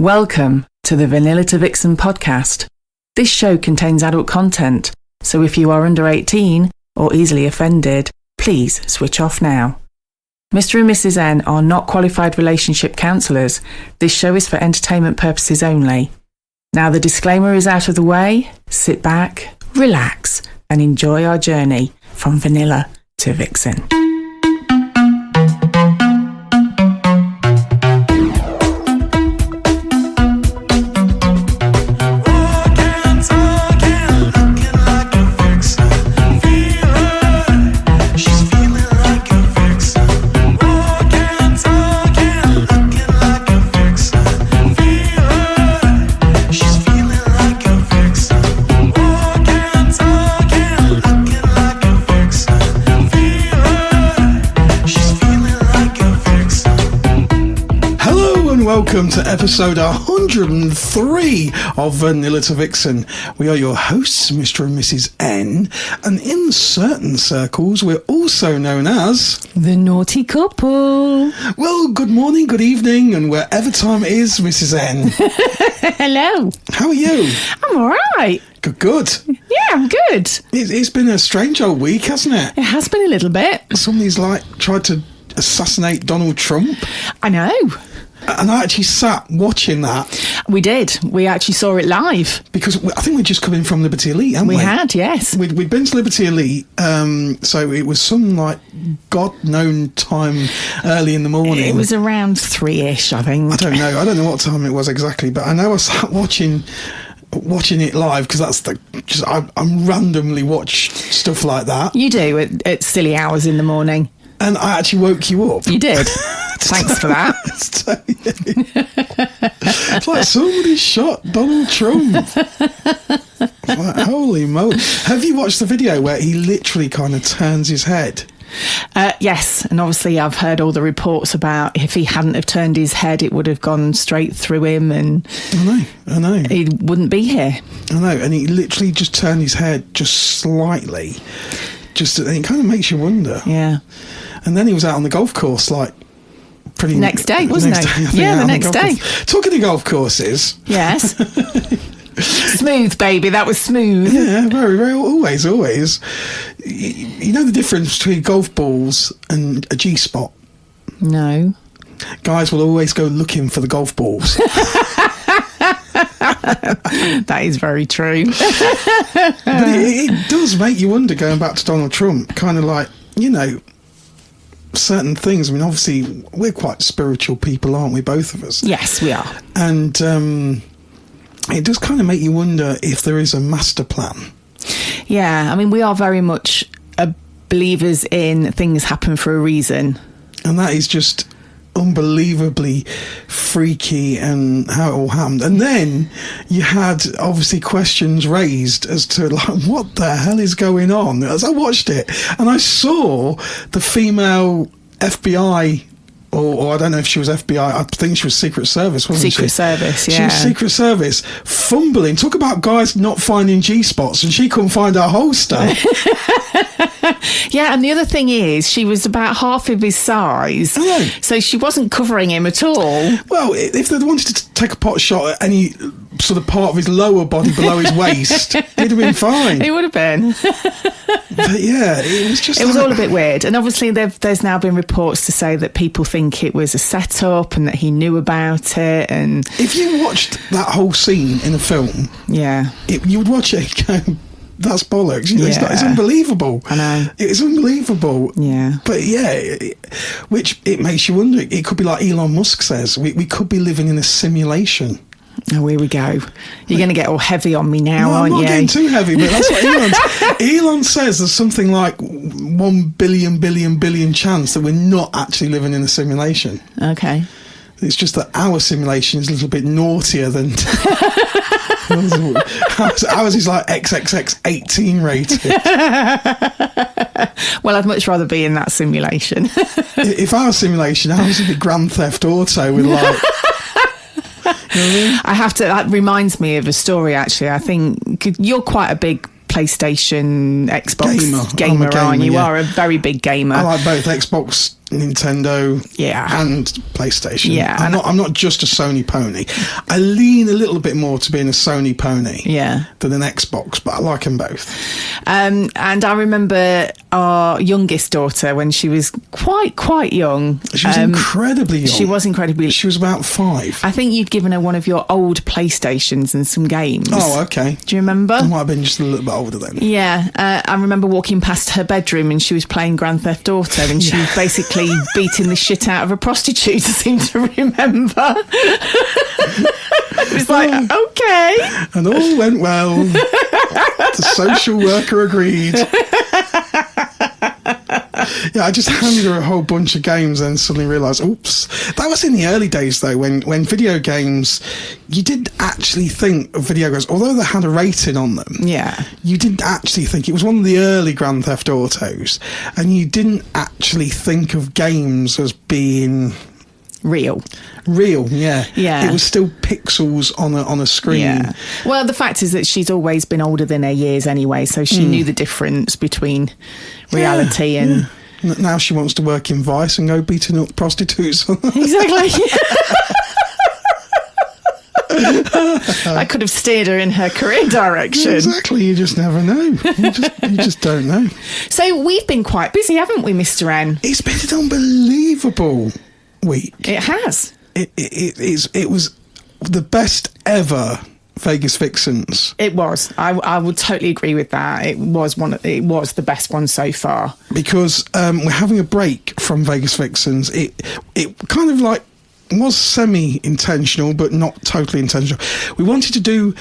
Welcome to the Vanilla to Vixen podcast. This show contains adult content, so if you are under 18 or easily offended, please switch off now. Mr. and Mrs. N are not qualified relationship counsellors. This show is for entertainment purposes only. Now the disclaimer is out of the way, sit back, relax, and enjoy our journey from Vanilla to Vixen. Welcome to episode 103 of Vanilla to Vixen. We are your hosts, Mr. and Mrs. N, and in certain circles we're also known as the naughty couple. Well, good morning, good evening, and wherever time it is, Mrs. N. Hello. How are you? I'm alright. Good. Yeah, I'm good. It's been a strange old week, hasn't it? It has been a little bit. Somebody's tried to assassinate Donald Trump. I know. And I actually sat watching that. We did. We actually saw it live. Because I think we'd just come in from Liberty Elite, hadn't we? We had, yes. We'd been to Liberty Elite, so it was some, God-known time early in the morning. It was around 3-ish, I think. I don't know what time it was exactly, but I know I sat watching it live because I randomly watch stuff like that. You do, at silly hours in the morning. And I actually woke you up. You did. Thanks for that. It's like somebody shot Donald Trump. Holy moly. Have you watched the video where he literally kind of turns his head? Yes, and obviously I've heard all the reports about if he hadn't have turned his head, it would have gone straight through him, and I know. He wouldn't be here. I know, and he literally just turned his head just slightly. And it kind of makes you wonder. Yeah. And then he was out on the golf course, next day, wasn't he? Yeah, the next day. Talking of golf courses. Yes. Smooth, baby. That was smooth. Yeah, very, very, always. You know the difference between golf balls and a G-spot? No. Guys will always go looking for the golf balls. That is very true. But it does make you wonder, going back to Donald Trump, kind of certain things. I mean, obviously, we're quite spiritual people, aren't we, both of us? Yes, we are. And it does kind of make you wonder if there is a master plan. Yeah, I mean, we are very much believers in things happen for a reason. And that is just unbelievably freaky, and how it all happened. And then you had obviously questions raised as to what the hell is going on. As I watched it and I saw the female FBI, or I don't know if she was FBI, I think she was Secret Service, wasn't she? Secret Service, yeah. She was Secret Service, fumbling. Talk about guys not finding G-spots, and she couldn't find her holster. Yeah, and the other thing is, she was about half of his size, so she wasn't covering him at all. Well, if they wanted to take a pot shot at any sort of part of his lower body below his waist, he'd have been fine. He would have been. But yeah, it was all a bit weird. And obviously there's now been reports to say that people think it was a setup and that he knew about it. And if you watched that whole scene in a film, you would watch it and go, that's bollocks. It's unbelievable. I know. It's unbelievable. Yeah. But yeah, which it makes you wonder. It could be like Elon Musk says, we could be living in a simulation. Oh, here we go. You're going to get all heavy on me now, aren't you? I'm not getting too heavy, but that's what Elon says. There's something like 1 billion chance that we're not actually living in a simulation. Okay. It's just that our simulation is a little bit naughtier than... Ours is like XXX 18 rated. Well, I'd much rather be in that simulation. If our simulation, ours would be Grand Theft Auto with I have to, that reminds me of a story, actually. I think you're quite a big PlayStation, Xbox gamer, aren't you? You are a very big gamer. I like both Xbox Nintendo and PlayStation. Yeah, I'm not just a Sony pony. I lean a little bit more to being a Sony pony than an Xbox, but I like them both. And I remember our youngest daughter, when she was quite young. She was incredibly young. She was incredibly young. She was about 5. I think you'd given her one of your old PlayStations and some games. Oh, okay. Do you remember? I might have been just a little bit older then. Yeah. I remember walking past her bedroom and she was playing Grand Theft Auto, and she was basically beating the shit out of a prostitute, I seem to remember. It was like, okay. And all went well. The social worker agreed. Yeah, I just handed her a whole bunch of games and suddenly realised, oops. That was in the early days, though, when video games, you didn't actually think of video games, although they had a rating on them. Yeah. You didn't actually think. It was one of the early Grand Theft Autos, and you didn't actually think of games as being... Real, yeah. It was still pixels on a screen. Yeah. Well, the fact is that she's always been older than her years anyway, so she knew the difference between reality and... Yeah. Now she wants to work in Vice and go beating up prostitutes. Exactly. I could have steered her in her career direction. Exactly. You just never know. You just don't know. So we've been quite busy, haven't we, Mr. N? It's been an unbelievable week. It has. It was the best ever Vegas Vixens. It was. I would totally agree with that. It was the best one so far. Because we're having a break from Vegas Vixens. It kind of like was semi-intentional, but not totally intentional. We wanted to do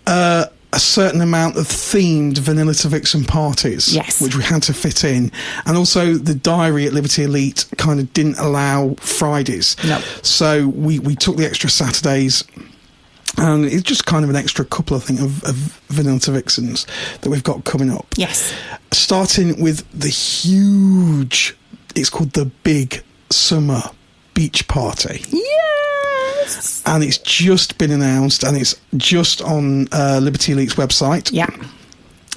a certain amount of themed Vanilla to Vixen parties, which we had to fit in, and also the diary at Liberty Elite kind of didn't allow Fridays. No. So we took the extra Saturdays, and it's just kind of an extra couple of Vanilla to Vixens that we've got coming up. Yes. Starting with the huge, it's called the Big Summer Beach Party. Yes. And it's just been announced, and it's just on Liberty Elite's website. Yeah.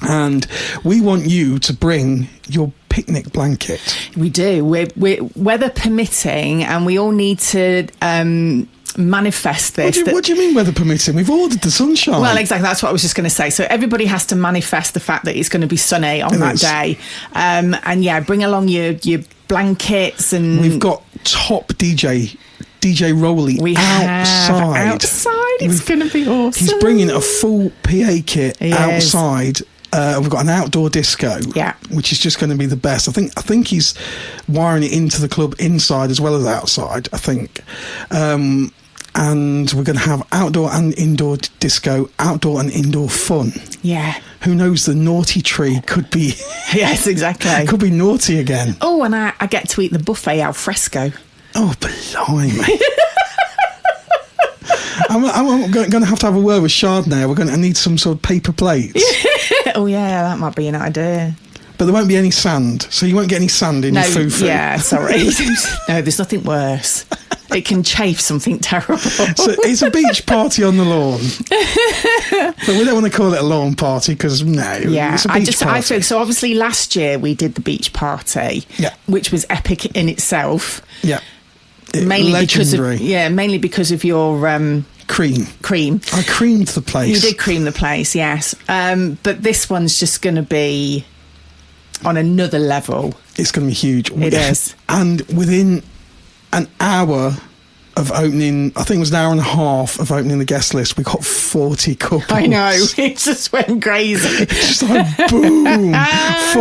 And we want you to bring your picnic blanket. We do. We're weather permitting, and we all need to manifest this. What do you mean weather permitting? We've ordered the sunshine. Well, exactly. That's what I was just going to say. So everybody has to manifest the fact that it's going to be sunny on that day. And yeah, bring along your blankets, and we've got top DJ Rolly outside. It's going to be awesome. He's bringing a full PA kit outside. We've got an outdoor disco, which is just going to be the best. I think he's wiring it into the club inside as well as outside, I think. And we're going to have outdoor and indoor disco, outdoor and indoor fun. Yeah. Who knows, the naughty tree could be... Yes, exactly. Could be naughty again. Oh, and I get to eat the buffet al fresco. Oh, blimey. I'm going to have a word with Shard now. I need some sort of paper plates. Oh, yeah, that might be an idea. But there won't be any sand, so you won't get any sand in your fufu. Yeah, sorry. No, there's nothing worse. It can chafe something terrible. So it's a beach party on the lawn. But we don't want to call it a lawn party because, no, it's a beach party. I feel, so obviously last year we did the beach party, which was epic in itself. Yeah. Mainly legendary. because of your... Cream. I creamed the place. You did cream the place, yes. But this one's just going to be on another level. It's going to be huge. It is. And within an hour of opening, I think it was an hour and a half of opening the guest list, we got 40 couples. I know, it just went crazy. It's just like, boom,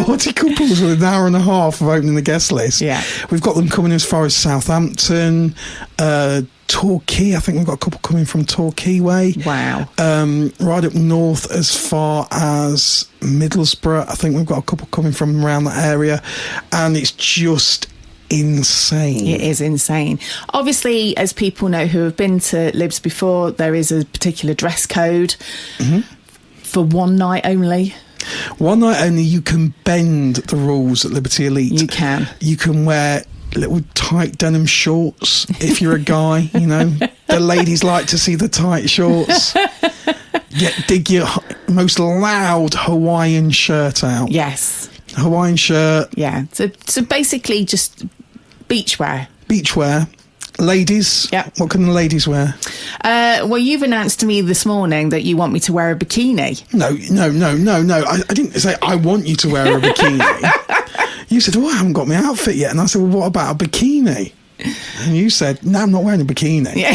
40 couples within an hour and a half of opening the guest list. Yeah. We've got them coming as far as Southampton, Torquay. I think we've got a couple coming from Torquay way. Wow. Right up north as far as Middlesbrough. I think we've got a couple coming from around that area. And it's just insane. It is insane. Obviously, as people know who have been to Libs before, there is a particular dress code for one night only. One night only. You can bend the rules at Liberty Elite. You can. You can wear little tight denim shorts if you're a guy. You know, the ladies like to see the tight shorts. Dig your most loud Hawaiian shirt out. Yes. Hawaiian shirt. Yeah. So basically just Beachwear. Beachwear. Ladies. Yeah. What can the ladies wear? Well, you've announced to me this morning that you want me to wear a bikini. No. I didn't say I want you to wear a bikini. You said, I haven't got my outfit yet. And I said, well, what about a bikini? And you said, no, I'm not wearing a bikini. Yeah.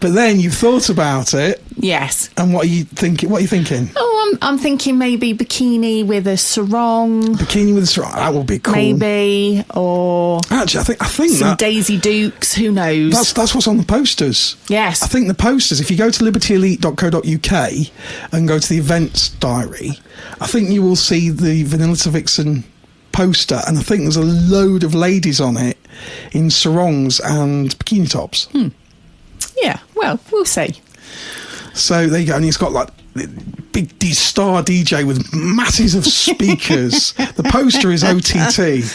But then you've thought about it. Yes. And what are you thinking? What are you thinking? Oh, I'm thinking maybe bikini with a sarong. Bikini with a sarong. That would be cool. Maybe, or actually, I think some that Daisy Dukes. Who knows? That's what's on the posters. Yes. I think the posters. If you go to libertyelite.co.uk and go to the events diary, I think you will see the Vanilla to Vixen poster, and I think there's a load of ladies on it in sarongs and bikini tops. Yeah, well, we'll see. So there you go, and he's got like big star DJ with masses of speakers. The poster is OTT.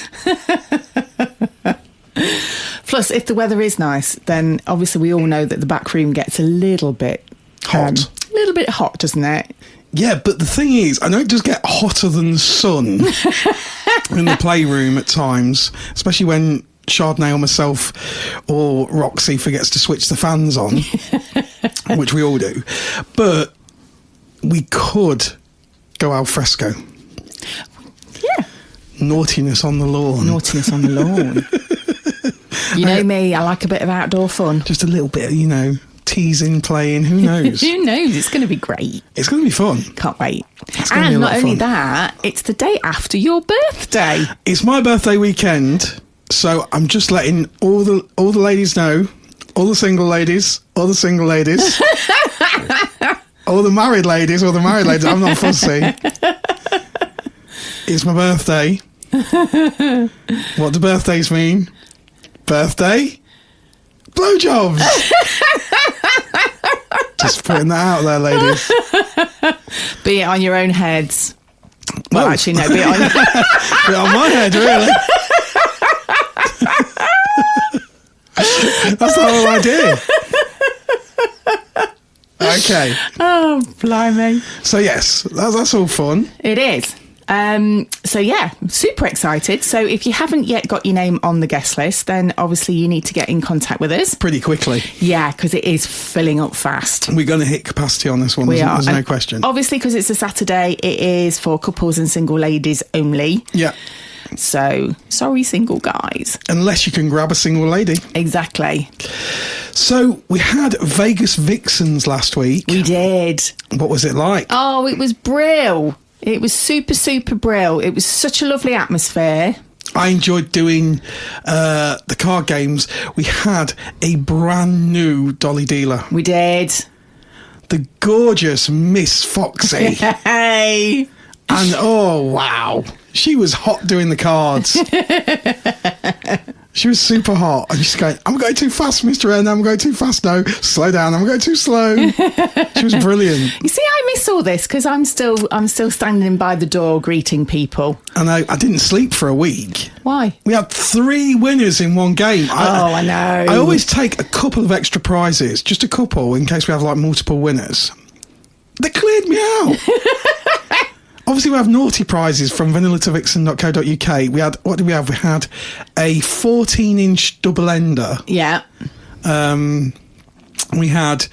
Plus, if the weather is nice, then obviously we all know that the back room gets a little bit hot. A little bit hot, doesn't it? Yeah, but the thing is, I know it does get hotter than the sun in the playroom at times, especially when Chardonnay or myself or Roxy forgets to switch the fans on, which we all do. But we could go al fresco. Yeah. Naughtiness on the lawn. Naughtiness on the lawn. You know me, I like a bit of outdoor fun. Just a little bit, teasing, playing, who knows? Who knows? It's going to be great. It's going to be fun. Can't wait. And not only that, it's the day after your birthday. It's my birthday weekend. So I'm just letting all the ladies know, all the single ladies, all the married ladies, I'm not fussy. It's my birthday. What do birthdays mean? Birthday? Blowjobs! Just putting that out there, ladies. Be it on your own heads. Well, actually, no, be it on be it on my head, really. That's the whole idea. Okay. Oh, blimey. So yes, that's all fun. It is. So yeah, super excited. So if you haven't yet got your name on the guest list, then obviously you need to get in contact with us. Pretty quickly. Yeah, because it is filling up fast. We're going to hit capacity on this one. There's no question. Obviously, because it's a Saturday, it is for couples and single ladies only. Yeah. So, sorry, single guys. Unless you can grab a single lady. Exactly. So, we had Vegas Vixens last week. We did. What was it like? Oh, it was brill. It was super, super brill. It was such a lovely atmosphere. I enjoyed doing the card games. We had a brand new Dolly dealer. We did. The gorgeous Miss Foxy. Hey! And oh, wow. She was hot doing the cards. She was super hot. And she's going, I'm going too fast, Mr. N. I'm going too fast. No, slow down. I'm going too slow. She was brilliant. You see, I miss all this because I'm still standing by the door greeting people. And I didn't sleep for a week. Why? We had 3 winners in one game. I know. I always take a couple of extra prizes, just a couple, in case we have like multiple winners. They cleared me out. Obviously, we have naughty prizes from vanillatoVixen.co.uk. What did we have? We had a 14-inch double ender. Yeah. We had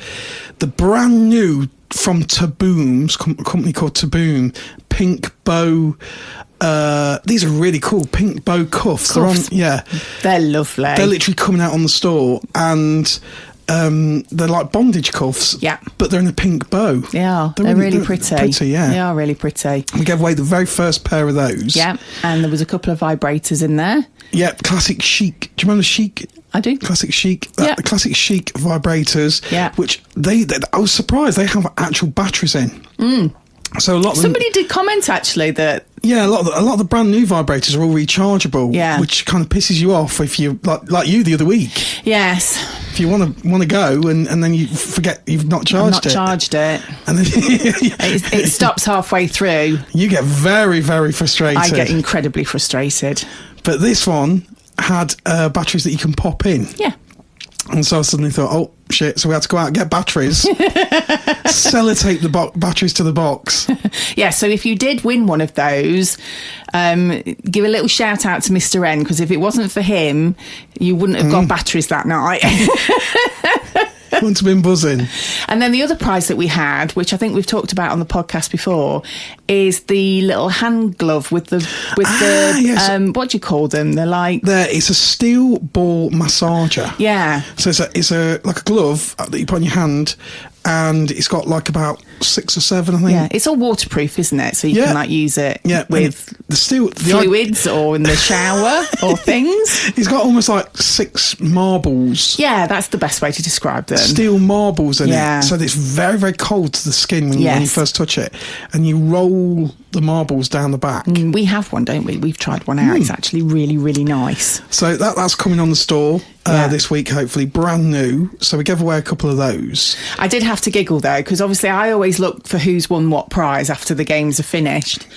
the brand new from Taboom's, a company called Taboom, pink bow. These are really cool, pink bow cuffs. They're lovely. They're literally coming out on the store, and they're like bondage cuffs. Yeah. But they're in a pink bow. They are. They're really pretty. Yeah. They are really pretty. We gave away the very first pair of those. Yeah. And there was a couple of vibrators in there. Yeah, classic chic. Do you remember chic? I do. Classic chic. Yeah. The classic chic vibrators. Yeah. Which I was surprised they have actual batteries in. So a lot of somebody did comment actually that. Yeah, a lot of the brand new vibrators are all rechargeable. Yeah. Which kind of pisses you off if you like you the other week. Yes. If you want to go and then you forget you've not charged it. And then it stops halfway through. You get very, very frustrated. I get incredibly frustrated. But this one had batteries that you can pop in. Yeah. And so I suddenly thought, oh, shit. So we had to go out and get batteries, sellotape the batteries to the box. Yeah, so if you did win one of those, give a little shout out to Mr. N, because if it wasn't for him, you wouldn't have got batteries that night. Wouldn't have been buzzing. And then the other prize that we had, which I think we've talked about on the podcast before, is the little hand glove with the yes. What do you call them? They're like... It's a steel ball massager. Yeah. So it's like a glove that you put on your hand, and it's got like about 6 or 7, I think. Yeah, it's all waterproof, isn't it? So you can like use it with the fluids or in the shower or things. It's got almost like 6 marbles. Yeah, that's the best way to describe them. Steel marbles in it. So it's very, very cold to the skin when you first touch it. And you roll the marbles down the back. We have one, don't we? We've tried one out. It's actually really, really nice. So that's coming on the store this week, hopefully. Brand new. So we gave away a couple of those. I did have to giggle, though, because obviously I always look for who's won what prize after the games are finished.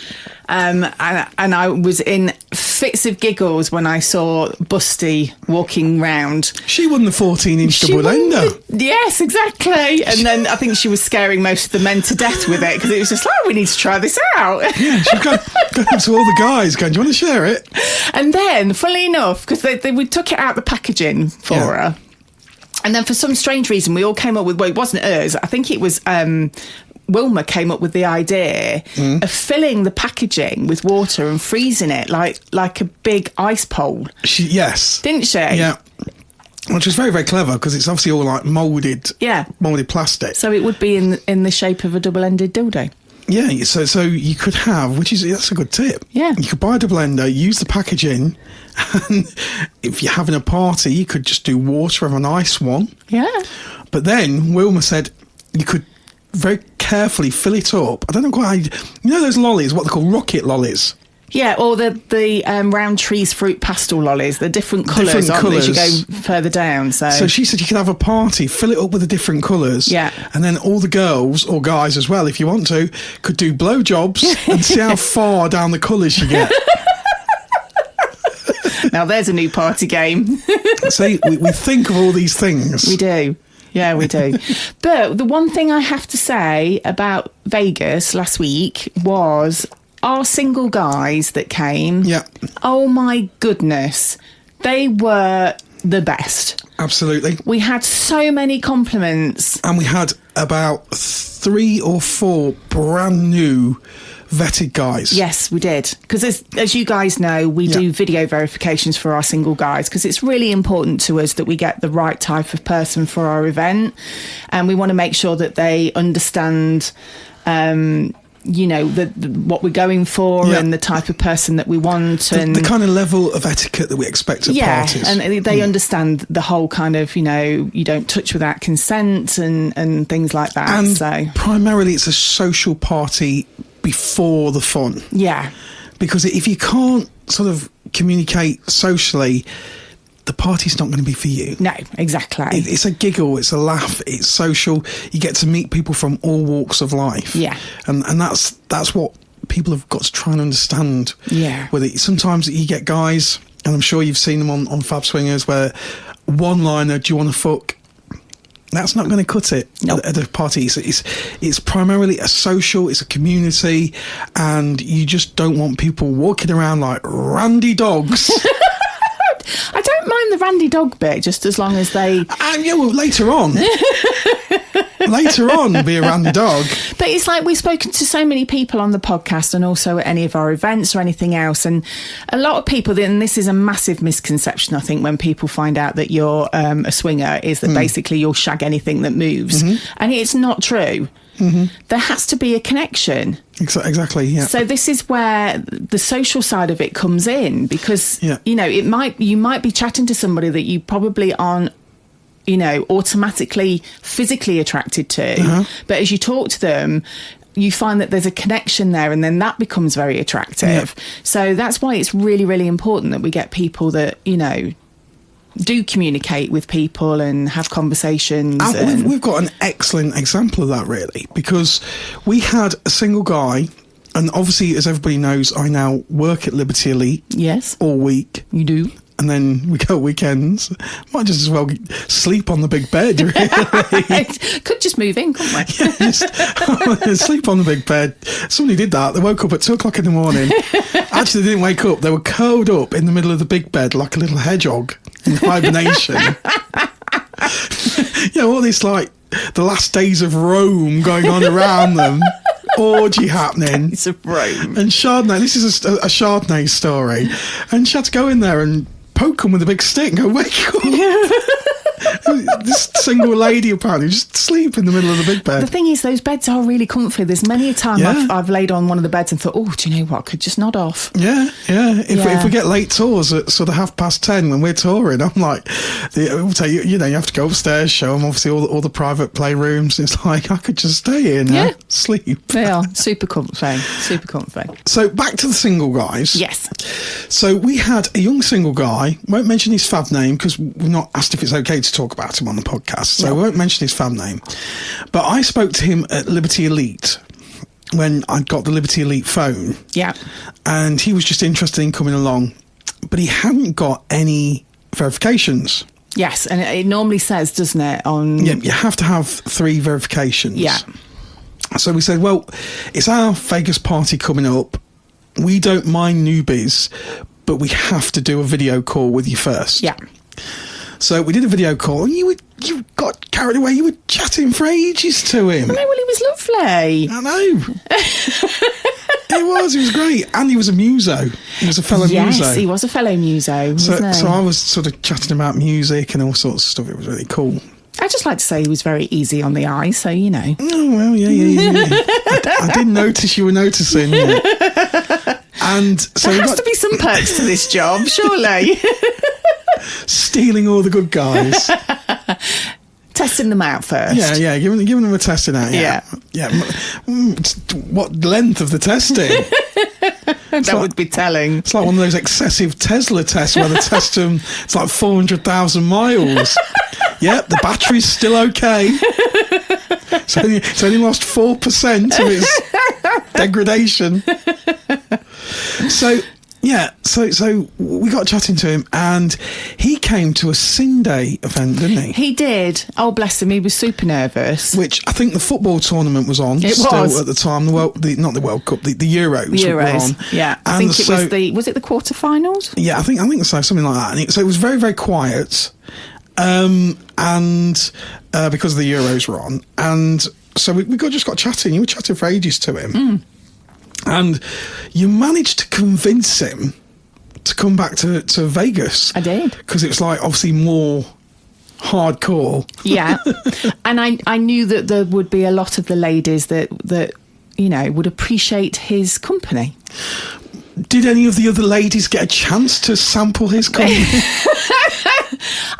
And I was in fits of giggles when I saw Busty walking round. She won the 14-inch double ender. Yes, exactly. And then I think she was scaring most of the men to death with it, because it was just like, we need to try this out. Yeah, she got to all the guys going, do you want to share it? And then, funnily enough, because we took it out the packaging for her, and then for some strange reason, we all came up with, well, it wasn't us, I think it was... Wilma came up with the idea of filling the packaging with water and freezing it like a big ice pole. Yes. Didn't she? Yeah. Which was very, very clever, because it's obviously all like moulded plastic. So it would be in the shape of a double-ended dildo. Yeah, so you could have, that's a good tip. Yeah. You could buy a double ender, use the packaging, and if you're having a party, you could just do water of a nice one. Yeah. But then Wilma said you could very carefully fill it up. I don't know quite how you know those lollies, what they call rocket lollies? Yeah, or the round trees fruit pastel lollies. They're different colours, aren't they, as you go further down. So she said you could have a party, fill it up with the different colours. Yeah. And then all the girls, or guys as well, if you want to, could do blowjobs and see how far down the colours you get. Now there's a new party game. See, we think of all these things. We do. Yeah, we do. But the one thing I have to say about Vegas last week was our single guys that came. Yeah. Oh my goodness. They were the best. Absolutely. We had so many compliments. And we had about 3 or 4 brand new vetted guys. Yes, we did. Because as you guys know, we do video verifications for our single guys, because it's really important to us that we get the right type of person for our event. And we want to make sure that they understand what we're going for and the type of person that we want. And the kind of level of etiquette that we expect at parties. And they understand the whole kind of, you don't touch without consent and things like that. And so primarily it's a social party before the fun. Yeah. Because if you can't sort of communicate socially, the party's not going to be for you. No, exactly. It's a giggle, it's a laugh, it's social. You get to meet people from all walks of life. Yeah. And that's what people have got to try and understand. Yeah. Sometimes you get guys, and I'm sure you've seen them on Fab Swingers, where one-liner, do you want to fuck? That's not going to cut it at a party. It's primarily a social, it's a community, and you just don't want people walking around like randy dogs. I don't mind the randy dog bit, just as long as they... later on. Later on, be a randy dog. But it's like we've spoken to so many people on the podcast and also at any of our events or anything else. And a lot of people, and this is a massive misconception, I think, when people find out that you're a swinger, is that basically you'll shag anything that moves. Mm-hmm. And it's not true. Mm-hmm. There has to be a connection. Exactly, yeah. So this is where the social side of it comes in, because, you might be chatting to somebody that you probably aren't, automatically physically attracted to. Uh-huh. But as you talk to them, you find that there's a connection there, and then that becomes very attractive. Yeah. So that's why it's really, really important that we get people that, do communicate with people and have conversations. And we've got an excellent example of that, really, because we had a single guy, and obviously, as everybody knows, I now work at Liberty Elite. Yes. All week. You do. and then we go weekends. Might just as well sleep on the big bed, really. Could just move in, couldn't we? Yeah, just sleep on the big bed. Somebody did that. They woke up at 2 o'clock in the morning. Actually, they didn't wake up. They were curled up in the middle of the big bed like a little hedgehog in hibernation. All this like the last days of Rome going on around them. Orgy happening. Days of Rome. And Chardonnay, this is a Chardonnay story. And she had to go in there and poke them with a big stick and go, wake up. This single lady apparently just sleep in the middle of the big bed. The thing is, those beds are really comfy. There's many a time I've laid on one of the beds and thought, oh, do you know what? I could just nod off. Yeah. If we get late tours at sort of 10:30 when we're touring, I'm like, we'll tell you, you have to go upstairs, show them obviously all the private playrooms. It's like, I could just stay here now, sleep. They are super comfy. So back to the single guys. Yes. So we had a young single guy, won't mention his fab name because we've not asked if it's okay to talk about him on the podcast, so we won't mention his fab name. But I spoke to him at Liberty Elite when I got the Liberty Elite phone. Yeah. And he was just interested in coming along, but he hadn't got any verifications. Yes, and it normally says, doesn't it, on... Yeah, you have to have 3 verifications. Yeah. So we said, well, it's our Vegas party coming up. We don't mind newbies, but we have to do a video call with you first. Yeah. So we did a video call, and you got carried away. You were chatting for ages to him. I know, well, he was lovely. I know. He was great. And he was a muso. He was a fellow muso. Yes, he was a fellow muso, wasn't he? So I was sort of chatting about music and all sorts of stuff. It was really cool. I'd just like to say he was very easy on the eye, so, you know. Oh, well, yeah. I didn't notice you were noticing. Yeah. And so there has to be some perks to this job, surely. Stealing all the good guys. Testing them out first. Yeah, giving them a testing out. Yeah. What length of the testing? That would be telling. It's like one of those excessive Tesla tests where they test them, it's like 400,000 miles. Yep, the battery's still okay. It's only lost 4% of its degradation. So we got chatting to him, and he came to a Sin Day event, didn't he? He did. Oh, bless him, he was super nervous. Which I think the football tournament was on. It still was. At the time. Not the World Cup, the Euros. The Euros, were on. yeah. I think it was it the quarterfinals? Yeah, I think so, something like that. And so it was very, very quiet, and because the Euros were on, and so we just got chatting. You were chatting for ages to him. And you managed to convince him to come back to Vegas. I did. Because it was like obviously more hardcore. Yeah. And I knew that there would be a lot of the ladies that would appreciate his company. Did any of the other ladies get a chance to sample his company?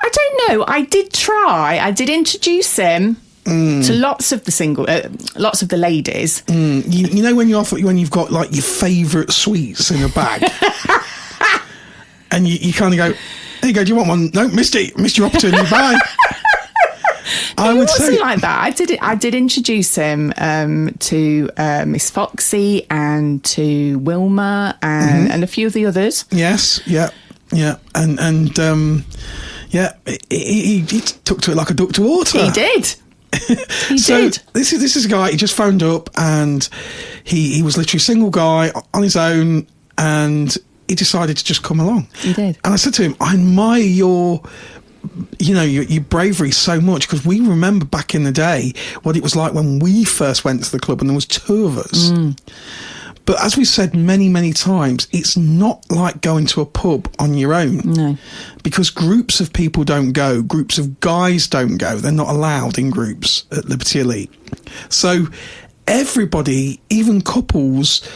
I don't know. I did try. I did introduce him to lots of the ladies. You know when you've got like your favourite sweets in a bag, and you kind of go, "There you go. Do you want one? No, missed your opportunity. Bye." It wasn't like that. I did introduce him to Miss Foxy and to Wilma and a few of the others. Yes, yeah, and he took to it like a duck to water. He did. So this is a guy. He just phoned up, and he was literally a single guy on his own, and he decided to just come along. He did. And I said to him, I admire your bravery so much, because we remember back in the day what it was like when we first went to the club and there was 2 of us. But as we said many, many times, it's not like going to a pub on your own. No. Because groups of people don't go. Groups of guys don't go. They're not allowed in groups at Liberty Elite. So everybody, even couples,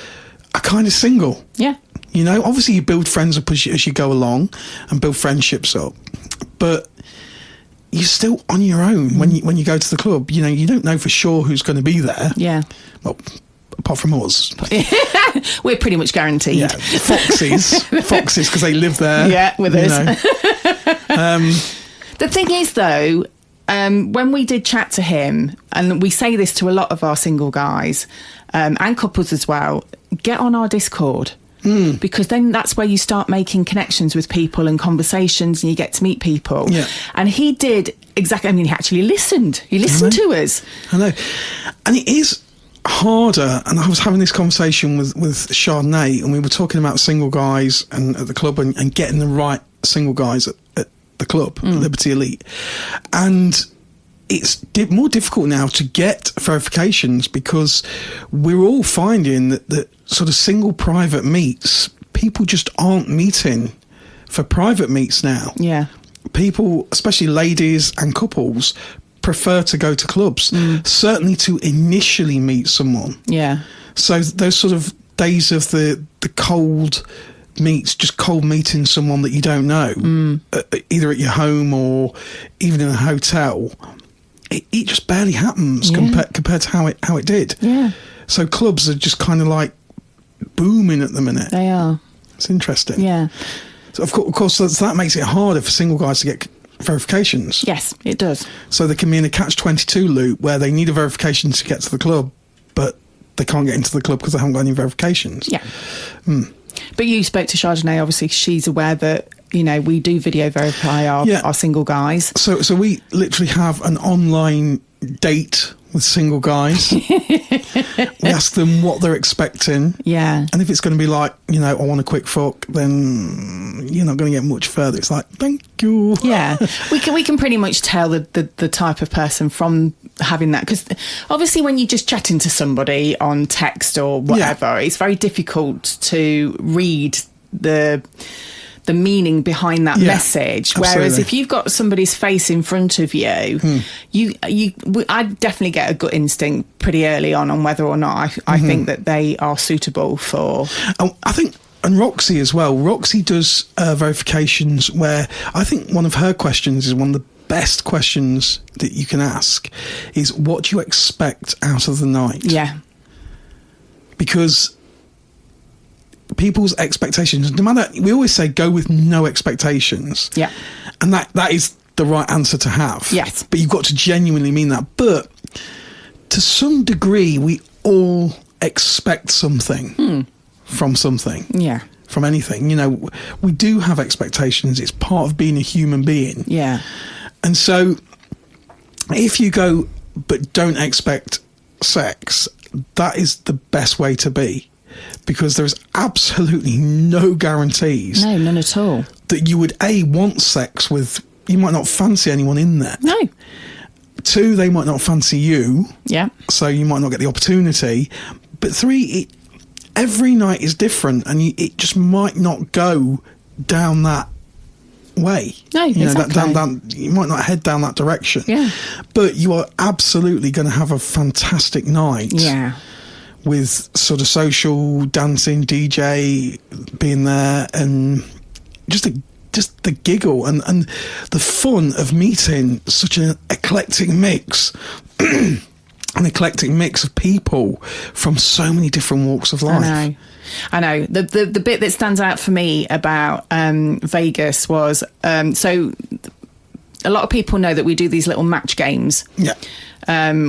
are kind of single. Yeah. Obviously you build friends up as you go along and build friendships up. But you're still on your own when you go to the club. You don't know for sure who's going to be there. Yeah. Well, apart from us. We're pretty much guaranteed. Yeah, foxes, because they live there. Yeah, with us. The thing is, though, when we did chat to him, and we say this to a lot of our single guys and couples as well, get on our Discord. because then that's where you start making connections with people and conversations, and you get to meet people. Yeah. And he did exactly. I mean, he actually listened. He listened to us. I know, and it is harder. And I was having this conversation with Chardonnay, and we were talking about single guys and at the club, and getting the right single guys at the club, Liberty Elite, and it's more difficult now to get verifications, because we're all finding that sort of single private meets, people just aren't meeting for private meets now. Yeah. People, especially ladies and couples, prefer to go to clubs, certainly to initially meet someone. Yeah. So those sort of days of the cold meets, just cold meeting someone that you don't know, either at your home or even in a hotel, it just barely happens compared to how it did. Yeah. So clubs are just kind of like booming at the minute. They are. It's interesting. Yeah. So of course, that makes it harder for single guys to get verifications. Yes, it does. So they can be in a catch-22 loop where they need a verification to get to the club, but they can't get into the club because they haven't got any verifications. Yeah. But you spoke to Chardonnay, obviously she's aware that, you know, we do video verify our single guys. So we literally have an online date with single guys. We ask them what they're expecting. Yeah. And if it's going to be like, you know, I want a quick fuck, then you're not going to get much further. It's like, thank you. Yeah. We can pretty much tell the type of person from having that, because obviously when you're just chatting to somebody on text or whatever, it's very difficult to read the meaning behind that message. Absolutely. Whereas if you've got somebody's face in front of you, I definitely get a gut instinct pretty early on whether or not I think that they are suitable for. I think, and Roxy as well. Roxy does verifications where I think one of her questions is one of the best questions that you can ask is, what do you expect out of the night? Yeah. Because people's expectations, no matter, we always say go with no expectations. Yeah. And that is the right answer to have. Yes. But you've got to genuinely mean that. But to some degree, we all expect something from something. Yeah. From anything. You know, we do have expectations. It's part of being a human being. Yeah. And so if you go, but don't expect sex, that is the best way to be. Because there is absolutely no guarantees. No, none at all. That you would, A, want sex with, you might not fancy anyone in there. No. 2, they might not fancy you. Yeah. So you might not get the opportunity. But 3, every night is different, and it just might not go down that way. No, you know, exactly. You might not head down that direction. Yeah. But you are absolutely going to have a fantastic night. Yeah. With sort of social, dancing, DJ being there, and just the giggle and the fun of meeting such an eclectic mix. An eclectic mix of people from so many different walks of life. I know. The bit that stands out for me about Vegas was, so a lot of people know that we do these little match games. Yeah.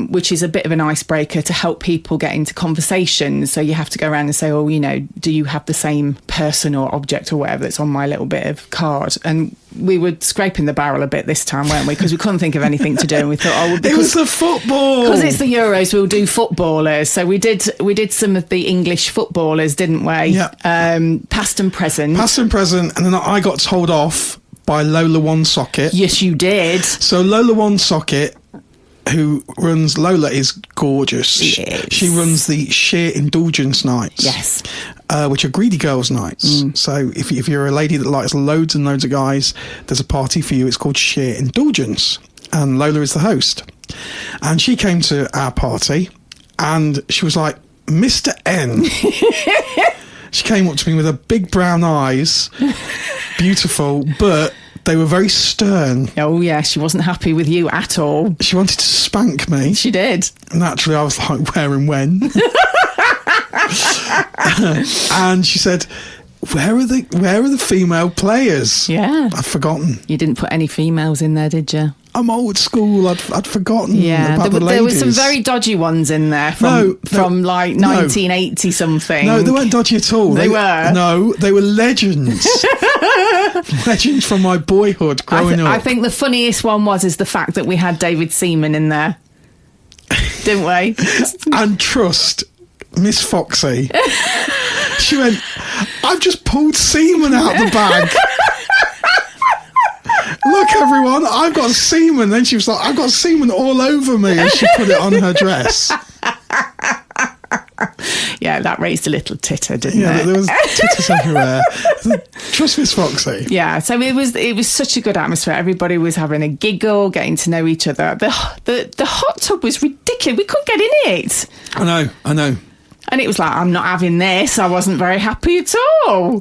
Which is a bit of an icebreaker to help people get into conversations. So you have to go around and say, oh, you know, do you have the same person or object or whatever that's on my little bit of card? And we were scraping the barrel a bit this time, weren't we? Because we couldn't think of anything to do. And we thought, oh, well, because it was the football. Because it's the Euros, we'll do footballers. So we did some of the English footballers, didn't we? Yeah. Past and present. Past and present. And then I got told off by Lola One Socket. Yes, you did. So Lola One Socket, who runs, Lola is gorgeous. Yes. She runs the Sheer Indulgence nights. Yes. Which are greedy girls nights. So if you're a lady that likes loads and loads of guys, there's a party for you. It's called Sheer Indulgence. And Lola is the host. And she came to our party and she was like, Mr. N. She came up to me with her big brown eyes. Beautiful, but they were very stern. Oh, yeah, she wasn't happy with you at all. She wanted to spank me. She did. Naturally, I was like, where and when? And she said, where are the female players? Yeah. I've forgotten. You didn't put any females in there, did you? I'm old school. I'd forgotten about the ladies. There were some very dodgy ones in there from like 1980 something. No, they weren't dodgy at all. They were. No, they were legends. Legends from my boyhood growing up. I think the funniest one is the fact that we had David Seaman in there. Didn't we? And trust Miss Foxy. She went, I've just pulled semen out the bag. Look, everyone, I've got semen. Then she was like, I've got semen all over me, and she put it on her dress. Yeah, that raised a little titter, didn't it? Yeah, there was titters everywhere. Trust Miss Foxy. Yeah, so it was such a good atmosphere. Everybody was having a giggle, getting to know each other. The hot tub was ridiculous. We couldn't get in it. I know. And it was like, I'm not having this. I wasn't very happy at all.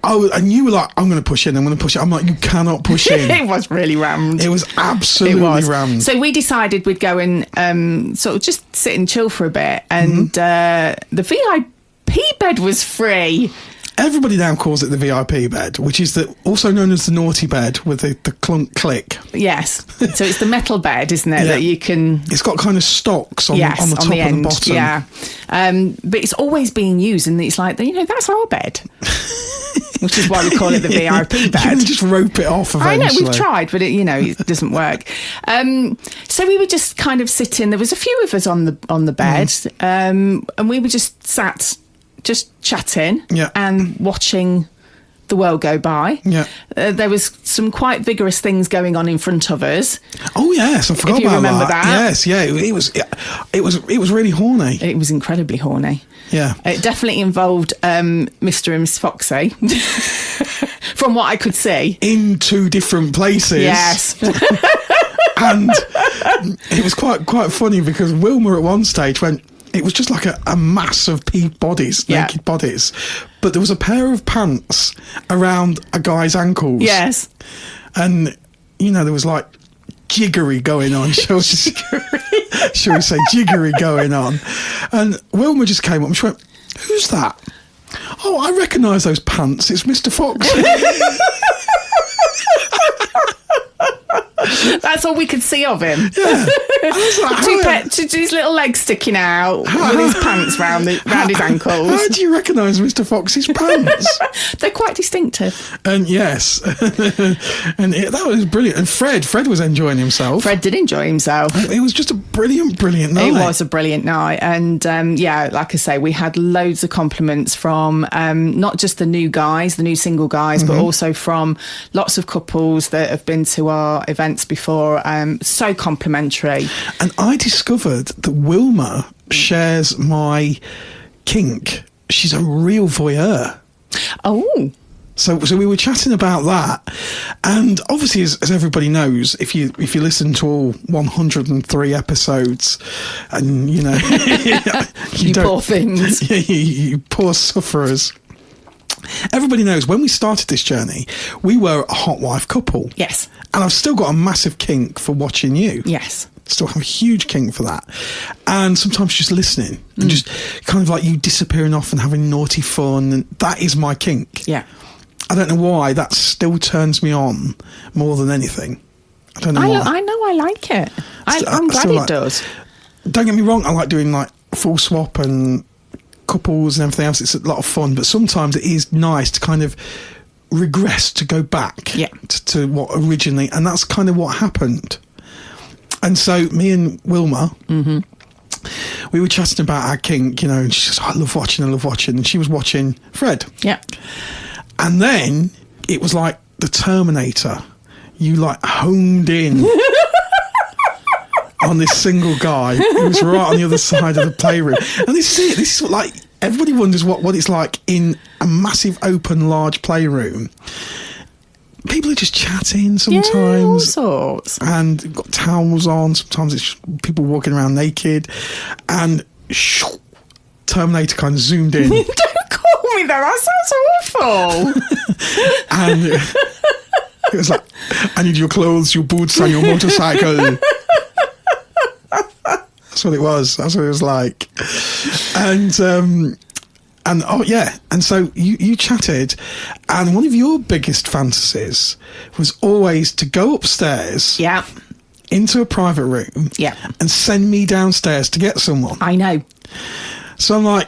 And you were like, I'm going to push in. I'm like, you cannot push in. It was really rammed. It was absolutely rammed. So we decided we'd go and sort of just sit and chill for a bit. And the VIP bed was free. Everybody now calls it the VIP bed, which is also known as the naughty bed with the clunk click. Yes. So it's the metal bed, isn't it, Yeah. that you can... It's got kind of stocks on the top and the bottom. Yeah. But it's always being used, and it's like, that's our bed. Which is why we call it the VIP bed. You can just rope it off eventually. I know, we've tried, but it doesn't work. So we were just kind of sitting. There was a few of us on the bed, and we were just sat, just chatting and watching the world go by. Yeah. There was some quite vigorous things going on in front of us. Oh yes, I forgot if you about remember that. Yes, yeah, it was really horny. It was incredibly horny. Yeah. It definitely involved Mr. and Miss Foxy, from what I could see. In two different places. Yes. And it was quite funny because Wilma at one stage went, it was just like a mass of naked bodies, but there was a pair of pants around a guy's ankles. Yes. And, there was like jiggery going on, shall we say jiggery going on. And Wilma just came up and she went, who's that? Oh, I recognise those pants. It's Mr. Fox. That's all we could see of him. Yeah. His little legs sticking out with his pants round his ankles. How do you recognise Mr. Fox's pants? They're quite distinctive. And yes, that was brilliant. And Fred was enjoying himself. Fred did enjoy himself. It was just a brilliant night. It was a brilliant night. And like I say, we had loads of compliments from not just the new single guys, but also from lots of couples that have been to our events before. So complimentary. And I discovered that Wilma shares my kink. She's a real voyeur. Oh. So we were chatting about that, and obviously, as everybody knows, if you listen to all 103 episodes, and you poor things, you poor sufferers. Everybody knows when we started this journey, we were a hot wife couple. Yes, and I've still got a massive kink for watching you. Yes. Still have a huge kink for that, and sometimes just listening and just kind of like you disappearing off and having naughty fun, and that is my kink. Yeah. I don't know why that still turns me on more than anything. I don't know why. I know I like it. I'm glad it does. Don't get me wrong, I like doing like full swap and couples and everything else. It's a lot of fun, but sometimes it is nice to kind of regress, to go back to what originally, and that's kind of what happened. And so me and Wilma, we were chatting about our kink, and she says, I love watching. And she was watching Fred. Yeah. And then it was like the Terminator. You like homed in on this single guy who was right on the other side of the playroom. And this is it. This is what, like, everybody wonders what it's like in a massive, open, large playroom. People are just chatting sometimes. Yeah, all sorts. And got towels on. Sometimes it's people walking around naked. And Terminator kind of zoomed in. Don't call me that. That sounds awful. And it was like, I need your clothes, your boots, and your motorcycle. That's what it was. That's what it was like. And oh yeah, and so you chatted, and one of your biggest fantasies was always to go upstairs, into a private room Yeah. and send me downstairs to get someone. I know. So I'm like,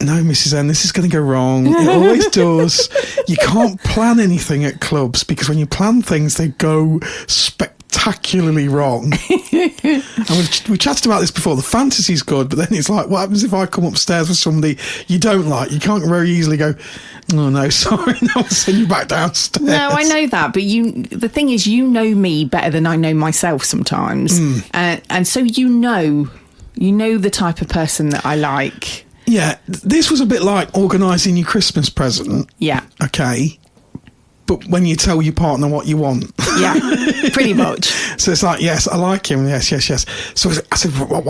no, Mrs. N, this is going to go wrong. It always does. You can't plan anything at clubs because when you plan things, they go spectacularly wrong. And we chatted about this before. The fantasy's good, but then it's like, what happens if I come upstairs with somebody you don't like? You can't very easily go, oh, no, sorry, no, I'll send you back downstairs. No, I know that, but the thing is, you know me better than I know myself sometimes. And so you know the type of person that I like. Yeah, this was a bit like organising your Christmas present. Yeah. Okay. But when you tell your partner what you want. Yeah, pretty much. So it's like, yes, I like him. Yes. So I said, well,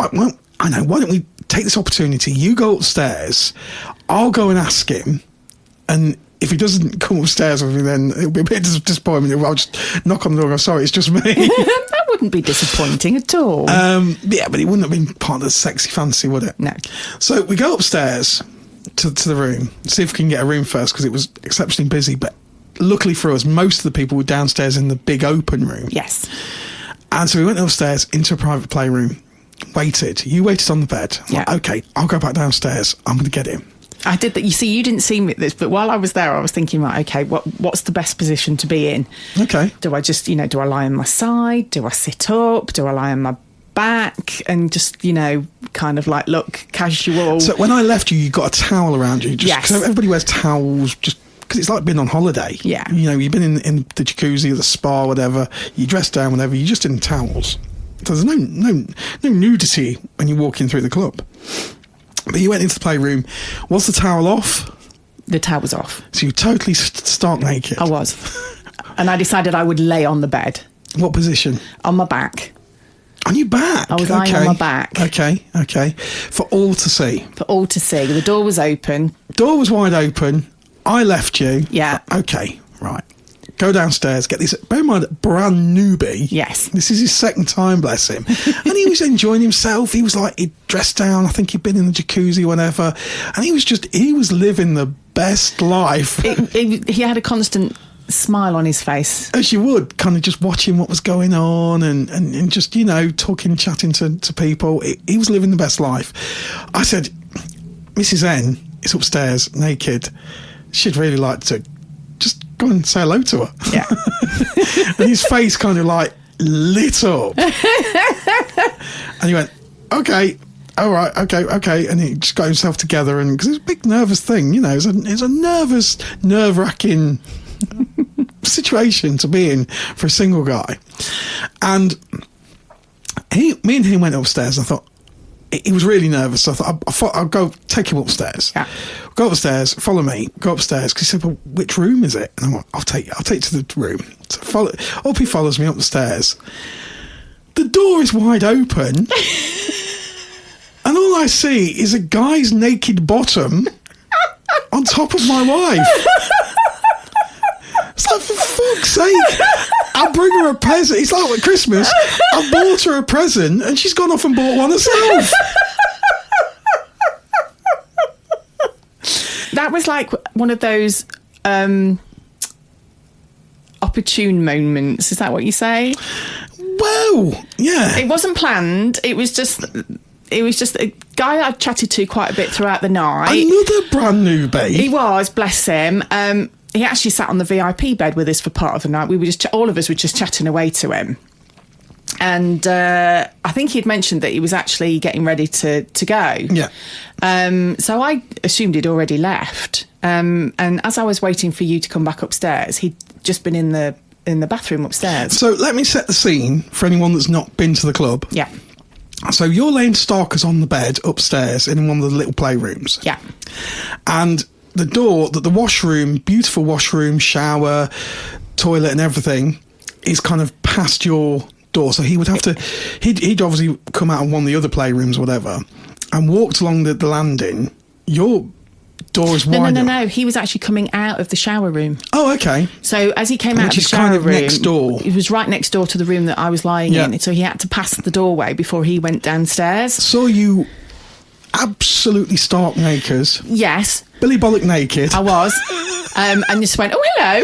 I know, why don't we take this opportunity? You go upstairs, I'll go and ask him. And if he doesn't come upstairs with me, then it'll be a bit of disappointment. I'll just knock on the door and go, sorry, it's just me. That wouldn't be disappointing at all. Yeah, but it wouldn't have been part of the sexy fantasy, would it? No. So we go upstairs to the room, see if we can get a room first, because it was exceptionally busy. But luckily for us, most of the people were downstairs in the big open room. Yes. And so we went upstairs into a private playroom, waited. You waited on the bed. Yeah. Like, okay, I'll go back downstairs. I'm going to get him. I did that. You see, you didn't see me at this, but while I was there, I was thinking, right, okay, what's the best position to be in? Okay. Do I just, do I lie on my side? Do I sit up? Do I lie on my back? And just, kind of like, look, casual. So when I left you, you got a towel around you. Yes. Because everybody wears towels just because it's like being on holiday. Yeah. You've been in the jacuzzi or the spa, whatever. You dress down, whatever. You're just in towels. So there's no nudity when you're walking through the club. But you went into the playroom. Was the towel off? The towel was off. So you totally stark naked? I was. And I decided I would lay on the bed. What position? On my back. On your back? I was lying on my back. Okay. For all to see? For all to see. The door was open. Door was wide open. I left you. Yeah. Okay, right. Go downstairs, get this, bear in mind, brand newbie. Yes. This is his second time, bless him. And he was enjoying himself. He was like, he'd dressed down. I think he'd been in the jacuzzi, whatever. And he was living the best life. He had a constant smile on his face. As you would, kind of just watching what was going on and just, talking, chatting to people. He was living the best life. I said, Mrs. N is upstairs, naked. She'd really like to just go and say hello to her. Yeah. And his face kind of like lit up. And he went, okay, all right, okay. And he just got himself together. And because it's a big nervous thing, it's a nervous, nerve-wracking situation to be in for a single guy. And me and him went upstairs. I thought, he was really nervous. So I thought I'll go take him upstairs. Yeah. Go upstairs, follow me, go upstairs. Because he said, well, which room is it? And I'm like, I'll take you to the room. So he follows me up the stairs. The door is wide open. And all I see is a guy's naked bottom on top of my wife. It's like, for fuck's sake, I'll bring her a present. It's like at Christmas, I bought her a present and she's gone off and bought one herself. That was like one of those opportune moments. Is that what you say? Well, yeah. It wasn't planned. It was just a guy I'd chatted to quite a bit throughout the night. Another brand newbie. He was, bless him. He actually sat on the VIP bed with us for part of the night. We were just all of us were just chatting away to him. And I think he'd mentioned that he was actually getting ready to go. Yeah. So I assumed he'd already left. And as I was waiting for you to come back upstairs, he'd just been in the bathroom upstairs. So let me set the scene for anyone that's not been to the club. Yeah. So you're laying starkers on the bed upstairs in one of the little playrooms. Yeah. And the door, the washroom, beautiful washroom, shower, toilet and everything is kind of past your door. So he would have to, he'd obviously come out of one of the other playrooms or whatever and walked along the landing. Your door is wide. No. He was actually coming out of the shower room. Oh, okay. So as he came out of the shower kind of room, next door. He was right next door to the room that I was lying in. So he had to pass the doorway before he went downstairs. Saw you absolutely stark naked. Yes. Billy Bollock naked. I was. And just went, oh, hello.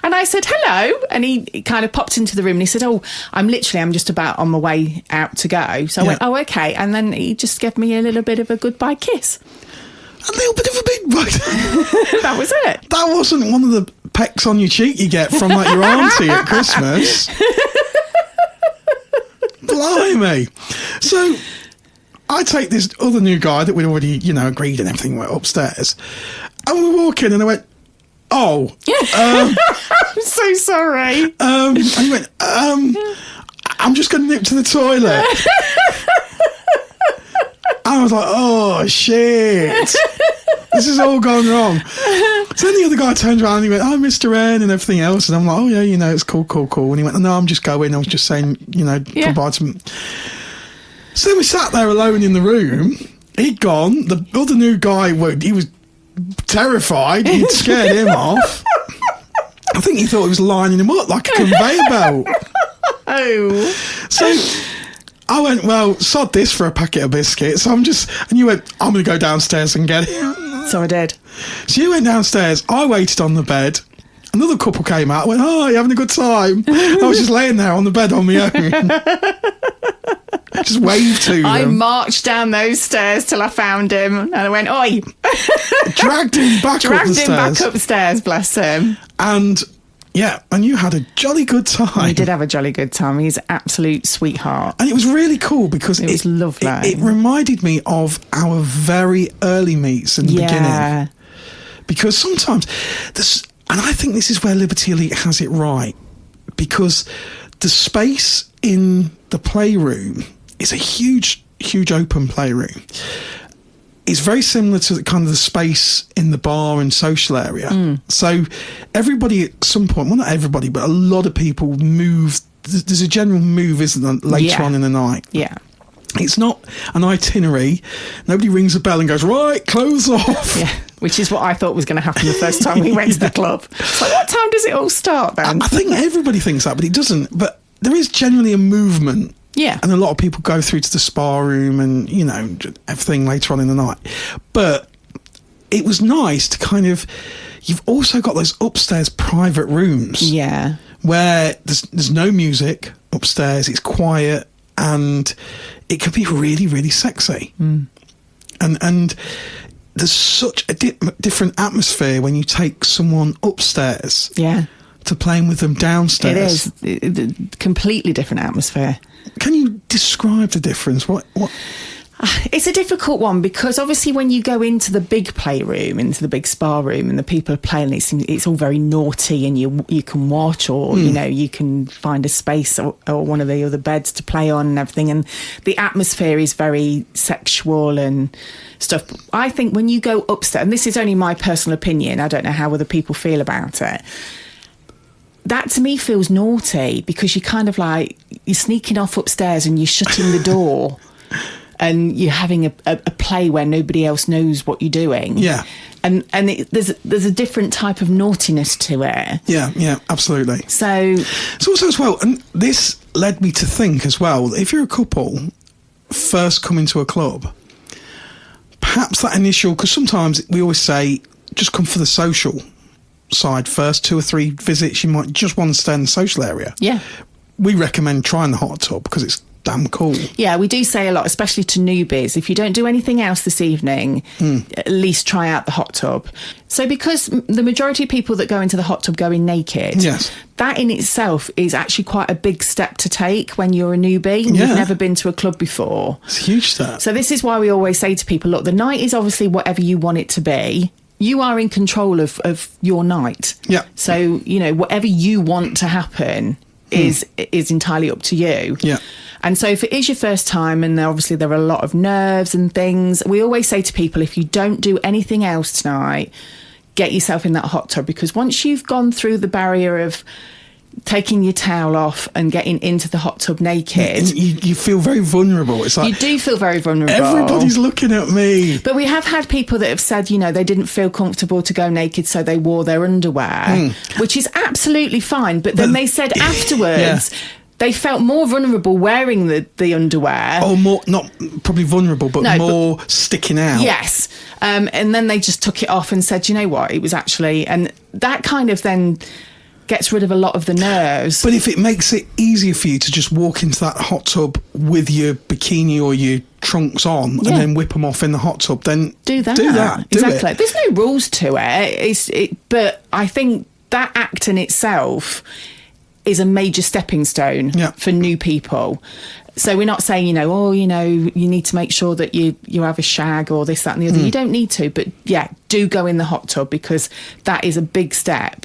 And I said, hello. And he kind of popped into the room and he said, oh, I'm just about on my way out to go. So I went, oh, okay. And then he just gave me a little bit of a goodbye kiss. A little bit of a big bite. That was it. That wasn't one of the pecks on your cheek you get from like your auntie at Christmas. Blimey. So I take this other new guy that we'd already, agreed and everything, went upstairs. And we walk in and I went, oh. I'm so sorry. And he went, I'm just going to nip to the toilet. And I was like, oh, shit. This has all gone wrong. So then the other guy turned around and he went, oh, Mr. N and everything else. And I'm like, oh, yeah, it's cool. And he went, no, I'm just going. I was just saying, goodbye to him. So then we sat there alone in the room. He'd gone. The other new guy, he was terrified. He'd scared him off. I think he thought he was lining him up like a conveyor belt. Oh. So I went, well, sod this for a packet of biscuits. And you went, I'm going to go downstairs and get it. So I did. So you went downstairs. I waited on the bed. Another couple came out. I went, oh, you having a good time? I was just laying there on the bed on my own. Just waved to them. I marched down those stairs till I found him. And I went, oi. Dragged him back upstairs, bless him. And and you had a jolly good time. We did have a jolly good time. He's an absolute sweetheart. And it was really cool because it was lovely. It reminded me of our very early meets in the beginning. Because sometimes and I think this is where Liberty Elite has it right, because the space in the playroom is a huge open playroom. It's very similar to the space in the bar and social area. So everybody at some point, well, not everybody, but a lot of people move. There's a general move, isn't there, later on in the night? Yeah. It's not an itinerary. Nobody rings a bell and goes, right, clothes off. Yeah, which is what I thought was going to happen the first time we went to the club. So what time does it all start then? I think everybody thinks that, but it doesn't. But there is generally a movement. Yeah. And a lot of people go through to the spa room and, everything later on in the night. But it was nice to you've also got those upstairs private rooms. Yeah. Where there's no music upstairs, it's quiet, and it can be really, really sexy. And there's such a different atmosphere when you take someone upstairs. Yeah. To playing with them downstairs. It is. Completely different atmosphere. Can you describe the difference? What? It's a difficult one because obviously when you go into the big playroom, into the big spa room, and the people are playing, it's all very naughty, and you can watch, or you can find a space or one of the other beds to play on and everything, and the atmosphere is very sexual and stuff. I think when you go upstairs, and this is only my personal opinion, I don't know how other people feel about it. That to me feels naughty because you're sneaking off upstairs and you're shutting the door and you're having a play where nobody else knows what you're doing. Yeah. And there's a different type of naughtiness to it. Yeah, absolutely. So also as well, and this led me to think as well, if you're a couple first coming to a club, perhaps that initial, because sometimes we always say, just come for the social side first, 2 or 3 visits, you might just want to stay in the social area. Yeah. We recommend trying the hot tub because it's damn cool. Yeah, we do say a lot, especially to newbies, if you don't do anything else this evening, at least try out the hot tub. So because the majority of people that go into the hot tub go in naked, yes, that in itself is actually quite a big step to take when you're a newbie and you've never been to a club before. It's a huge step. So this is why we always say to people, look, the night is obviously whatever you want it to be. You are in control of your night. Yeah. So, whatever you want to happen is entirely up to you. Yeah. And so if it is your first time, and obviously there are a lot of nerves and things, we always say to people, if you don't do anything else tonight, get yourself in that hot tub, because once you've gone through the barrier of taking your towel off and getting into the hot tub naked, you feel very vulnerable. It's like you do feel very vulnerable. Everybody's looking at me. But we have had people that have said, they didn't feel comfortable to go naked, so they wore their underwear, which is absolutely fine. But then they said afterwards, they felt more vulnerable wearing the underwear. Or more, not probably vulnerable, but more sticking out. Yes. And then they just took it off and said, you know what, it was actually, and that kind of then gets rid of a lot of the nerves. But if it makes it easier for you to just walk into that hot tub with your bikini or your trunks on and then whip them off in the hot tub, then do that. Exactly. There's no rules to it. But I think that act in itself is a major stepping stone for new people. So we're not saying, you need to make sure that you have a shag or this, that and the other. You don't need to, but do go in the hot tub, because that is a big step.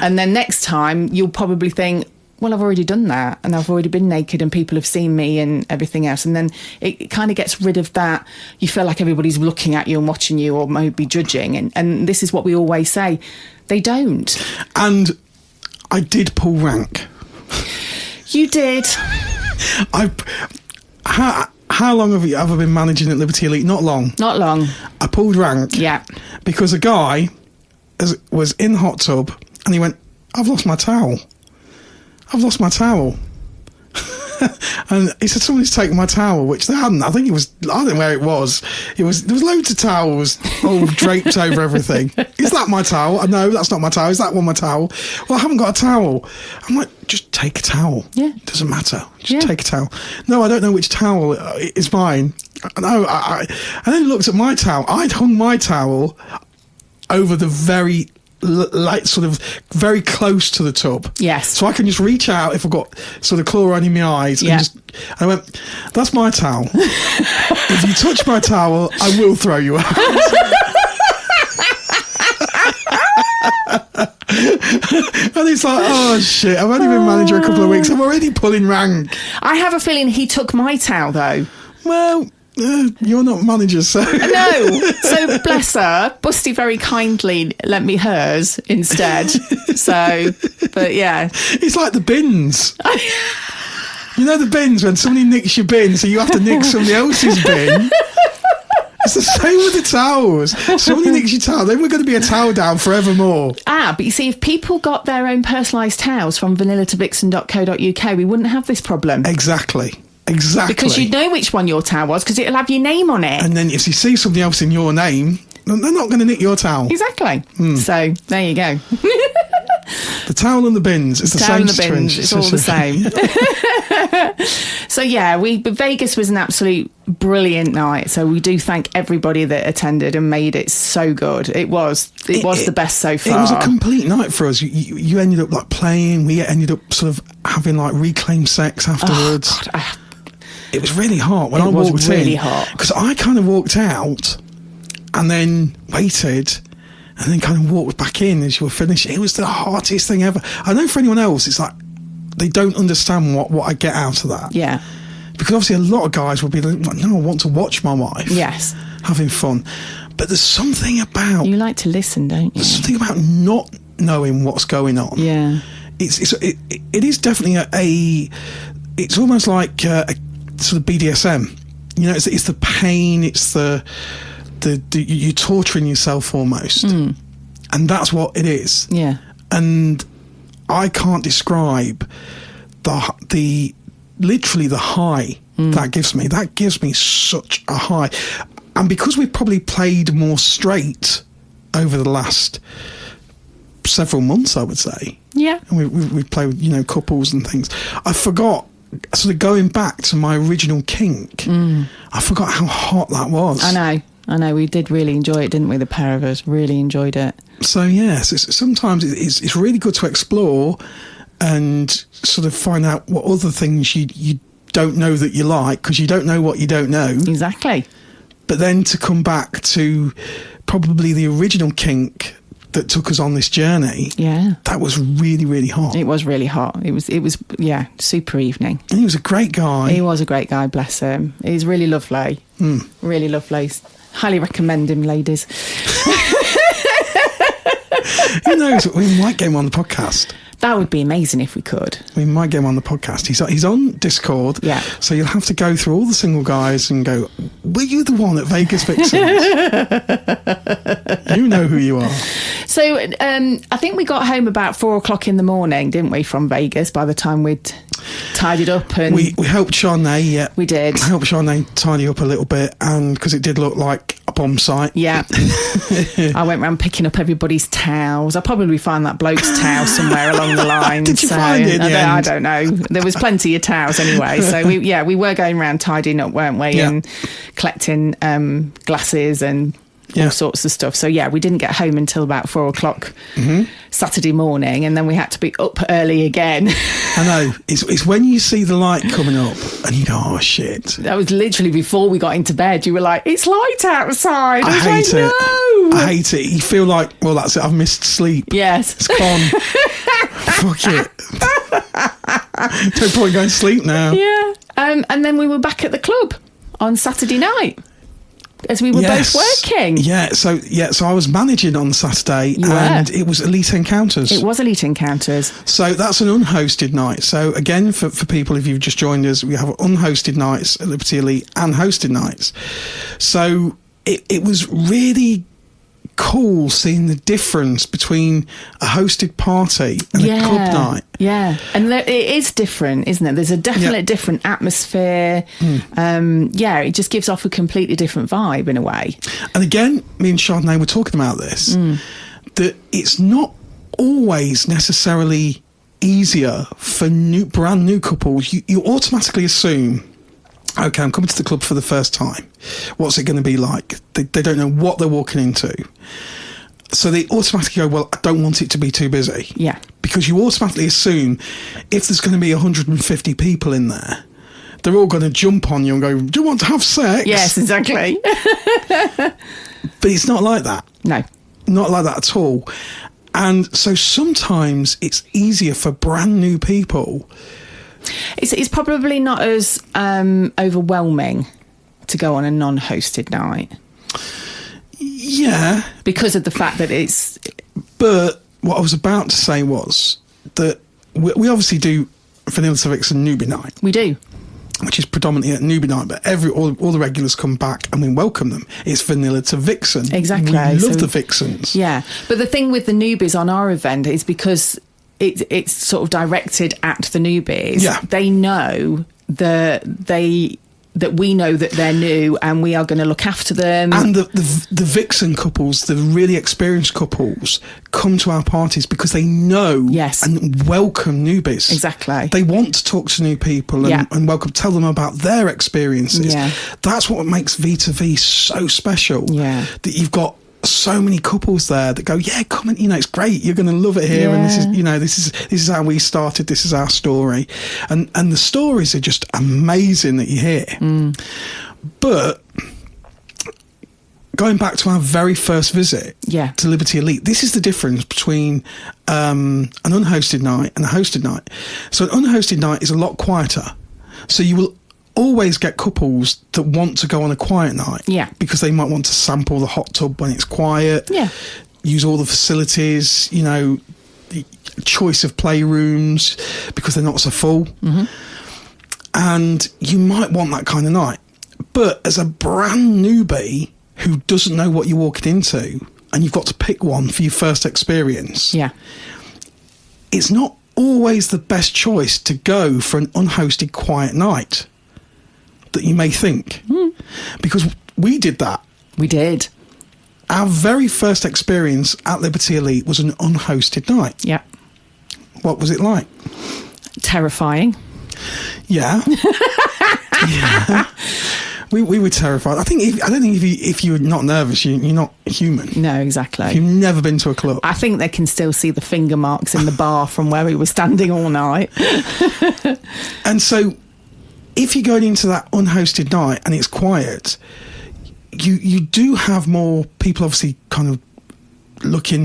And then next time you'll probably think, well, I've already done that and I've already been naked and people have seen me and everything else. And then it kind of gets rid of that. You feel like everybody's looking at you and watching you or maybe judging. And this is what we always say. They don't. And I did pull rank. You did. How long have I been managing at Liberty Elite? Not long. Not long. I pulled rank. Yeah. Because a guy was in the hot tub and he went, I've lost my towel. And he said, somebody's taken my towel, which they hadn't. I don't know where it was. There was loads of towels all draped over everything. Is that my towel? No, that's not my towel. Is that one my towel? Well, I haven't got a towel. I'm like, just take a towel. Yeah. It doesn't matter. Just take a towel. No, I don't know which towel is mine. No, I then looked at my towel. I'd hung my towel over the very sort of very close to the tub. Yes. So I can just reach out if I've got sort of chlorine in my eyes. And I went, that's my towel. If you touch my towel, I will throw you out. And it's like, oh shit, I've only been manager a couple of weeks. I'm already pulling rank. I have a feeling he took my towel though. Well, you're not manager, so... No, so bless her, Busty very kindly lent me hers instead. So, but yeah. It's like the bins. You know the bins, when somebody nicks your bin, so you have to nick somebody else's bin? It's the same with the towels. Somebody nicks your towel, then we're going to be a towel down forevermore. But you see, if people got their own personalised towels from vanilla2vixen.co.uk, we wouldn't have this problem. Exactly. Because you'd know which one your towel was, because it'll have your name on it. And then if you see somebody else in your name, they're not going to nick your towel. Exactly. So there you go. The towel and the bins is the same. The bins, it's all the same. So Vegas was an absolute brilliant night. So we do thank everybody that attended and made it so good. It was the best so far. It was a complete night for us. You ended up like playing. We ended up sort of having like reclaimed sex afterwards. Oh, God. It was really hot when I walked in. It was really hot. Because I kind of walked out and then waited and then kind of walked back in as you were finishing. It was the hottest thing ever. I know for anyone else, it's like they don't understand what I get out of that. Yeah. Because obviously a lot of guys will be like, no, I want to watch my wife. Yes. Having fun. But there's something about... You like to listen, don't you? There's something about not knowing what's going on. Yeah. It is definitely it's almost like a sort of BDSM. You know, it's the pain, it's the you're torturing yourself almost. And that's what it is. Yeah. And I can't describe the literally the high that gives me. That gives me such a high. And because we've probably played more straight over the last several months, I would say. Yeah. And we've played, couples and things. I forgot, sort of going back to my original kink, I forgot how hot that was. I know. We did really enjoy it, didn't we? The pair of us really enjoyed it. So, yes, sometimes it's really good to explore and sort of find out what other things you don't know that you like, because you don't know what you don't know. Exactly. But then to come back to probably the original kink that took us on this journey. Yeah. That was really, really hot. It was really hot. It was super evening. And he was a great guy. He was a great guy, bless him. He's really lovely. Really lovely. Highly recommend him, ladies. Who knows? We might get him on the podcast. That would be amazing if we could. We might get him on the podcast. He's on Discord. Yeah. So you'll have to go through all the single guys and go, were you the one at Vegas Vixens? You know who you are. So I think we got home about 4:00 in the morning, didn't we, from Vegas by the time we'd... tidied up, and we helped Charnay. Yeah, we did. Helped Charnay tidy up a little bit, and because it did look like a bomb site. Yeah. I went round picking up everybody's towels. I'll probably find that bloke's towel somewhere along the line. Did you find it? I don't know. There was plenty of towels anyway. So we were going around tidying up, weren't we? Yeah. And collecting glasses and all sorts of stuff. So we didn't get home until about 4:00 Saturday morning, and then we had to be up early again. I know. It's when you see the light coming up and you go, oh shit. That was literally before we got into bed. You were like, it's light outside. I hate it. No. I hate it. You feel like, well, that's it. I've missed sleep. Yes. It's gone. Fuck it. No point going to sleep now. Yeah. And then we were back at the club on Saturday night, as we were both working. So I was managing on Saturday, it was Elite Encounters. It was Elite Encounters. So that's an unhosted night. So again, for people, if you've just joined us, we have unhosted nights at Liberty Elite and hosted nights. So it was really cool seeing the difference between a hosted party and a club night. Yeah, and it is different, isn't it? There's a definite different atmosphere. It just gives off a completely different vibe in a way. And again, me and Chardonnay were talking about this, that it's not always necessarily easier for brand new couples. You automatically assume, okay, I'm coming to the club for the first time. What's it going to be like? They don't know what they're walking into. So they automatically go, well, I don't want it to be too busy. Yeah. Because you automatically assume if there's going to be 150 people in there, they're all going to jump on you and go, do you want to have sex? Yes, exactly. But it's not like that. No. Not like that at all. And so sometimes it's easier for brand new people. It's probably not as overwhelming to go on a non-hosted night. Yeah. Because of the fact that it's... But what I was about to say was that we obviously do Vanilla to Vixen Newbie night. We do. Which is predominantly at Newbie night, but all the regulars come back and we welcome them. It's Vanilla to Vixen. Exactly. We love the Vixens. Yeah. But the thing with the newbies on our event is because it's sort of directed at the newbies. Yeah. They know that we know that they're new and we are going to look after them. And the Vixen couples, the really experienced couples, come to our parties because they know and welcome newbies. Exactly. They want to talk to new people and welcome, tell them about their experiences. Yeah. That's what makes V2V so special. Yeah. That you've got so many couples there that go, yeah, come and, it's great, you're going to love it here, and this is how we started, this is our story, and the stories are just amazing that you hear. But going back to our very first visit to Liberty Elite, this is the difference between an unhosted night and a hosted night. So an unhosted night is a lot quieter, so you will always get couples that want to go on a quiet night because they might want to sample the hot tub when it's quiet, use all the facilities, the choice of playrooms because they're not so full. And you might want that kind of night. But as a brand newbie who doesn't know what you're walking into and you've got to pick one for your first experience, it's not always the best choice to go for an unhosted quiet night that you may think. Because we did that. We did. Our very first experience at Liberty Elite was an unhosted night. Yeah. What was it like? Terrifying. Yeah. We were terrified. I don't think if you're not nervous, you're not human. No, exactly. If you've never been to a club. I think they can still see the finger marks in the bar from where we were standing all night. And so if you're going into that unhosted night and it's quiet, you do have more people obviously kind of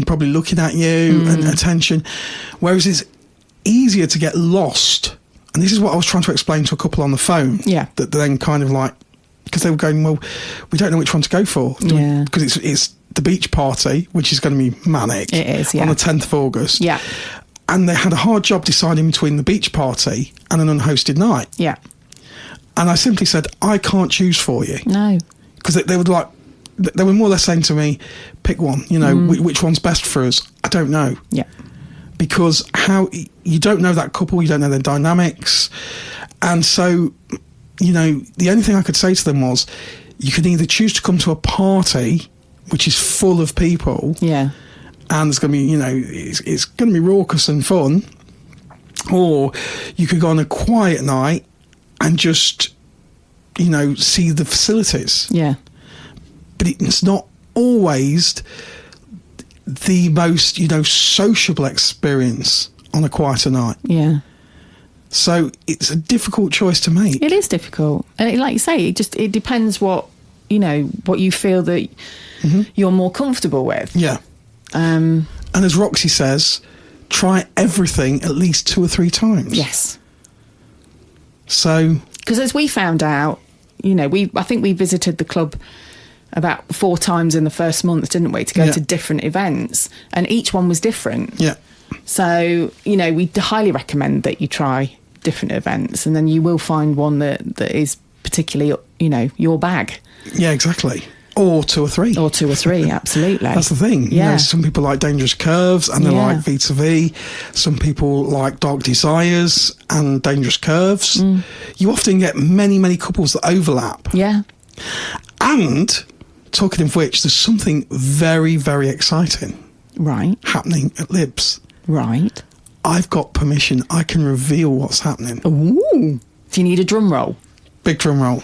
probably looking at you and attention, whereas it's easier to get lost. And this is what I was trying to explain to a couple on the phone. Yeah. That then kind of like, because they were going, well, we don't know which one to go for. Because it's the beach party, which is going to be manic. It is, on the 10th of August. Yeah. And they had a hard job deciding between the beach party and an unhosted night. Yeah. And I simply said, I can't choose for you. No. Because they were more or less saying to me, pick one, which one's best for us? I don't know. Yeah. because how you don't know that couple, you don't know their dynamics. And so, you know, the only thing I could say to them was, you can either choose to come to a party which is full of people, Yeah. and there's going to be, you know, it's going to be raucous and fun, or you could go on a quiet night and just, you know, see the facilities. Yeah. But it's not always the most, you know, sociable experience on a quieter night. Yeah. So it's a difficult choice to make. It is difficult. And like you say, it depends what, you know, what you feel that you're more comfortable with. Yeah. And as Roxy says, try everything at least 2 or 3 times. Yes. So... Because as we found out, you know, I think we visited the club about 4 times in the first month, didn't we, to go to different events, and each one was different. Yeah. So, you know, we highly recommend that you try different events, and then you will find one that is particularly, you know, your bag. Yeah, exactly. Or 2 or 3. Or 2 or 3, absolutely. That's the thing. Yeah. You know, some people like Dangerous Curves and they like V2V. Some people like Dark Desires and Dangerous Curves. You often get many, many couples that overlap. Yeah. And, talking of which, there's something very, very exciting happening at Libs. Right. I've got permission. I can reveal what's happening. Ooh. Do you need a drum roll? Big drum roll.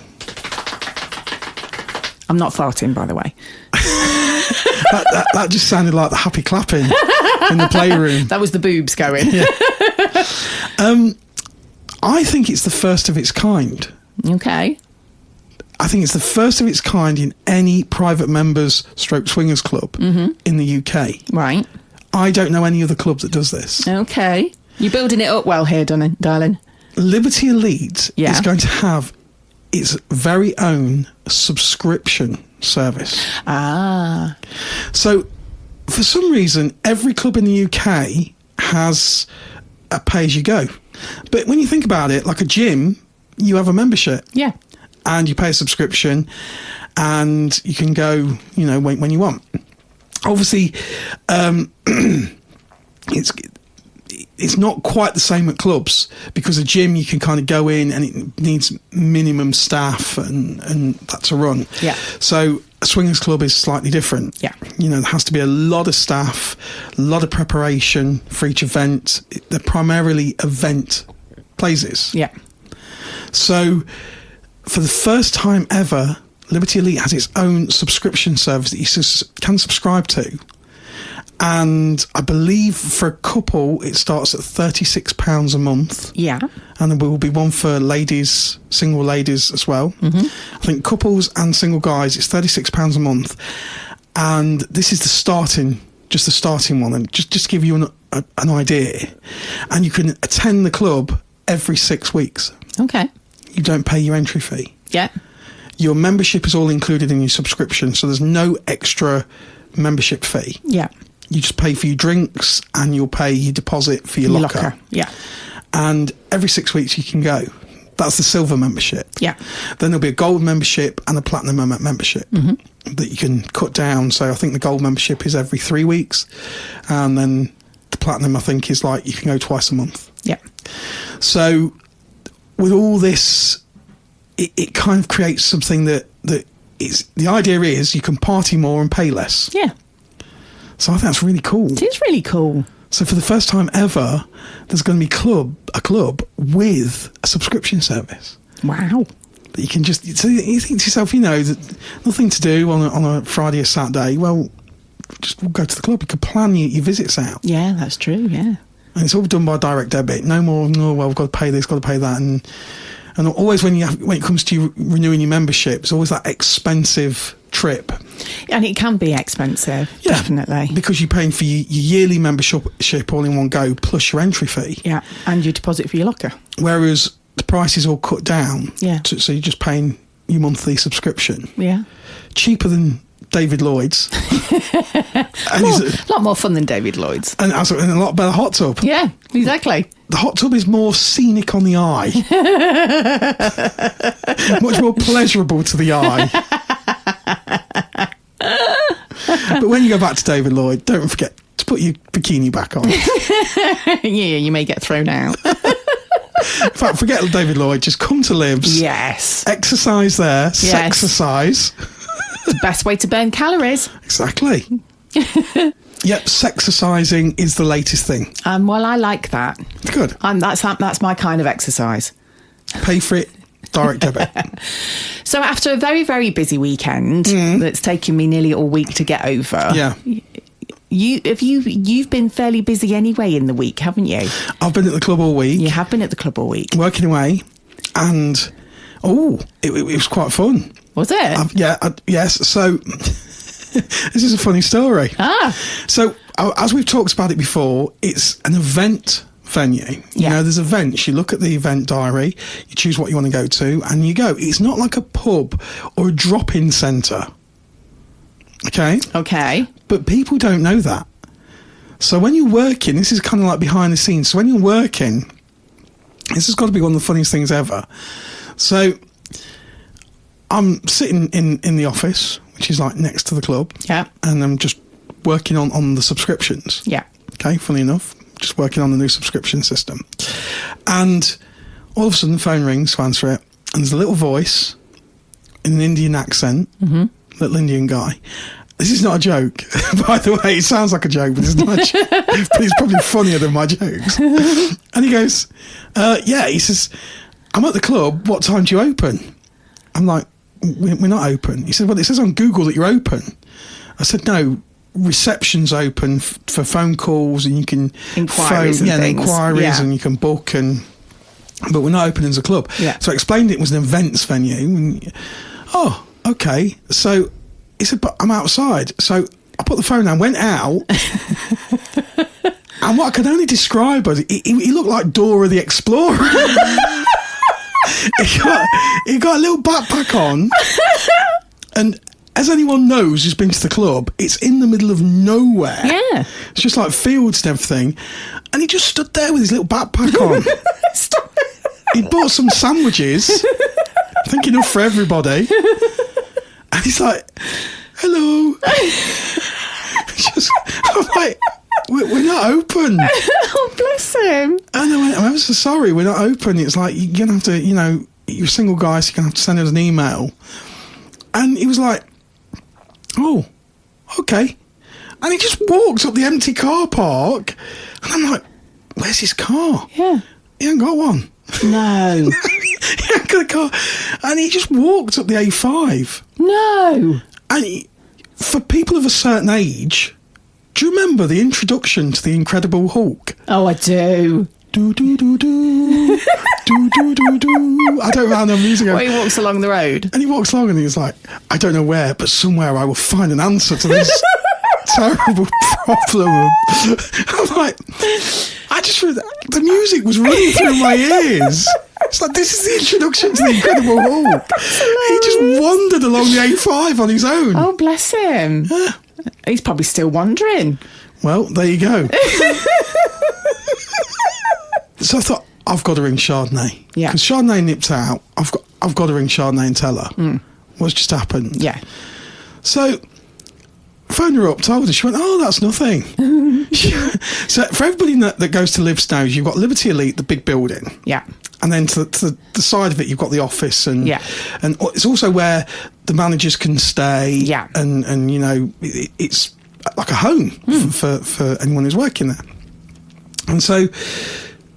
I'm not farting, by the way. that just sounded like the happy clapping in the playroom. That was the boobs going. Yeah. I think it's the first of its kind. Okay. I think it's the first of its kind in any private members stroke swingers club in the UK. Right. I don't know any other club that does this. Okay. You're building it up well here, darling. Liberty Elite is going to have its very own subscription service. Ah. So, for some reason, every club in the UK has a pay-as-you-go. But when you think about it, like a gym, you have a membership. Yeah. And you pay a subscription, and you can go, you know, when you want. Obviously, it's not quite the same at clubs, because a gym you can kind of go in and it needs minimum staff and that to run. Yeah. So a swingers club is slightly different. Yeah. You know, there has to be a lot of staff, a lot of preparation for each event. They're primarily event places. Yeah. So for the first time ever, Liberty Elite has its own subscription service that you can subscribe to. And I believe for a couple, it starts at £36 a month. Yeah. And there will be one for ladies, single ladies as well. I think couples and single guys, it's £36 a month. And this is the starting one. And just to give you an idea. And you can attend the club every 6 weeks. Okay. You don't pay your entry fee. Yeah. Your membership is all included in your subscription. So there's no extra membership fee. Yeah. You just pay for your drinks and you'll pay your deposit for your locker. Yeah. And every 6 weeks you can go. That's the silver membership. Yeah. Then there'll be a gold membership and a platinum membership that you can cut down. So I think the gold membership is every 3 weeks. And then the platinum, I think, is like you can go twice a month. Yeah. So with all this, it kind of creates something that is, the idea is you can party more and pay less. Yeah. So I think that's really cool. It is really cool. So for the first time ever, there's going to be a club with a subscription service. Wow. That you can just, so you think to yourself, you know, that nothing to do on a Friday or Saturday. Well, just go to the club. You can plan your visits out. Yeah, that's true. Yeah. And it's all done by direct debit. No more, well, we've got to pay this, got to pay that. And always when it comes to you renewing your membership, it's always that expensive trip. And it can be expensive, definitely. Because you're paying for your yearly membership all in one go, plus your entry fee. Yeah, and your deposit for your locker. Whereas the price is all cut down. Yeah. So you're just paying your monthly subscription. Yeah. Cheaper than David Lloyd's. And a lot more fun than David Lloyd's. And a lot better hot tub. Yeah, exactly. The hot tub is more scenic on the eye. Much more pleasurable to the eye. But when you go back to David Lloyd, don't forget to put your bikini back on. Yeah, you may get thrown out. In fact, forget David Lloyd. Just come to Libs. Yes. Exercise there. Sexercise. The best way to burn calories. Exactly. Yep, sexercising is the latest thing. Well, I like that. Good. That's my kind of exercise. Pay for it. Direct debit. So after a very, very busy weekend that's taken me nearly all week to get over. Yeah. You've been fairly busy anyway in the week, haven't you? I've been at the club all week. You have been at the club all week. Working away. And, it was quite fun. Was it? Yes. So, this is a funny story. So, as we've talked about it before, it's an event venue. You know, there's events. You look at the event diary, you choose what you want to go to, and you go. It's not like a pub or a drop-in centre. Okay. But people don't know that. So when you're working, this is kind of like behind the scenes. So when you're working, this has got to be one of the funniest things ever. So I'm sitting in the office, which is like next to the club. Yeah. And I'm just working on the subscriptions. Yeah. Okay, funny enough. Just working on the new subscription system. And all of a sudden the phone rings to answer it. And there's a little voice in an Indian accent, little Indian guy. This is not a joke, by the way. It sounds like a joke, but it's not a joke. But it's probably funnier than my jokes. And he goes, he says, I'm at the club. What time do you open? I'm like, we're not open. He said, well, it says on Google that you're open. I said, no, reception's open for phone calls and you can inquiries and you can book but we're not open as a club. Yeah. So I explained it was an events venue. And, okay. So he said, but I'm outside. So I put the phone down, went out, and what I could only describe as he looked like Dora the Explorer. he got a little backpack on, and as anyone knows who's been to the club, it's in the middle of nowhere. Yeah. It's just like fields and everything. And he just stood there with his little backpack on. He bought some sandwiches, I think enough for everybody. And he's like, hello. I'm like, we're not open. Oh, bless him. And I went, I'm so sorry, we're not open. It's like, you're going to have to, you're a single guy, so you're going to have to send us an email. And he was like, oh, okay. And he just walked up the empty car park. And I'm like, where's his car? Yeah. He ain't got one. No. He ain't got a car. And he just walked up the A5. No. And for people of a certain age, do you remember the introduction to the Incredible Hulk? Oh, I do. Do do do do do do do do. I don't know how the music goes. Well, he walks along the road. And he walks along and he's like, I don't know where, but somewhere I will find an answer to this terrible problem. I'm like, the music was running through my ears. It's like, this is the introduction to the Incredible Hulk. He just wandered along the A5 on his own. Oh, bless him. Yeah. He's probably still wandering. Well, there you go. So I thought, I've got to ring Chardonnay. Yeah. Because Chardonnay nipped out. I've got to ring Chardonnay and tell her what's just happened. Yeah. So, phoned her up, told her. She went, oh, that's nothing. So, for everybody that goes to Libs now, you've got Liberty Elite, the big building. Yeah. And then to the side of it, you've got the office. And it's also where the managers can stay. Yeah. And it's like a home for anyone who's working there. And so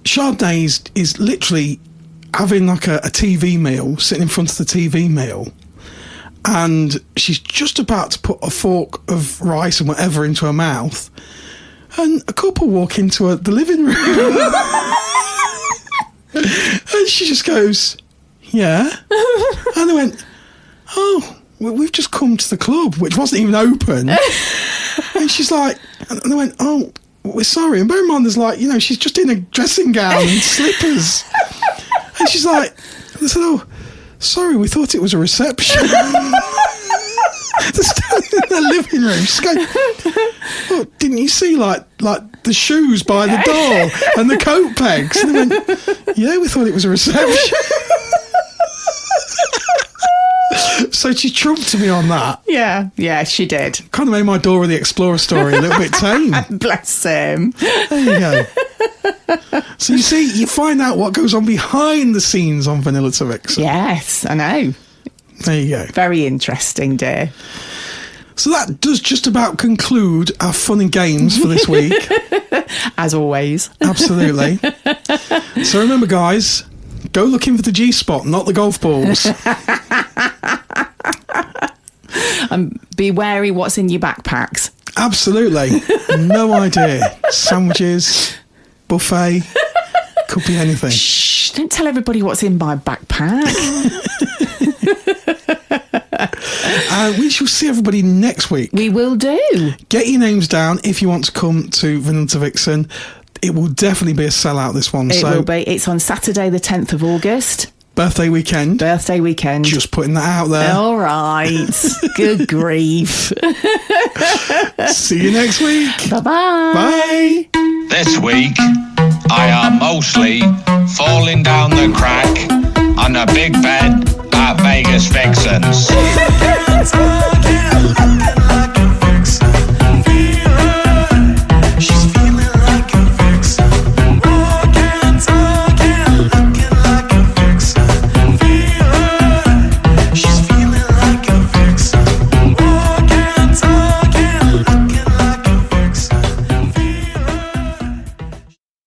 Chardonnay is literally having like a TV meal, sitting in front of the TV meal, and she's just about to put a fork of rice and whatever into her mouth, and a couple walk into the living room. And she just goes, yeah. And they went, oh, we've just come to the club, which wasn't even open. And she's like, and they went, oh, we're sorry. And bear in mind, there's like, she's just in a dressing gown and slippers. And she's like, they said, oh, sorry, we thought it was a reception. They're standing in the living room. She's going, oh, didn't you see like the shoes by the door and the coat pegs? And they went, yeah, we thought it was a reception. So she trumped me on that. Yeah, she did. Kind of made my Dora the Explorer story a little bit tame. Bless him. There you go. So you see, you find out what goes on behind the scenes on Vanilla to Vixen. Yes, I know. There you go. Very interesting, dear. So that does just about conclude our fun and games for this week. As always. Absolutely. So remember, guys, go looking for the G-spot, not the golf balls. And be wary what's in your backpacks. Absolutely. No idea. Sandwiches, buffet, could be anything. Shh, don't tell everybody what's in my backpack. We shall see everybody next week. We will do. Get your names down if you want to come to Vanilla to Vixen. It will definitely be a sellout, this one. It will be. It's on Saturday the 10th of August. Birthday weekend. Just putting that out there. All right. Good grief. See you next week. Bye-bye. Bye. This week, I am mostly falling down the crack on a big bed at Vegas Vixens.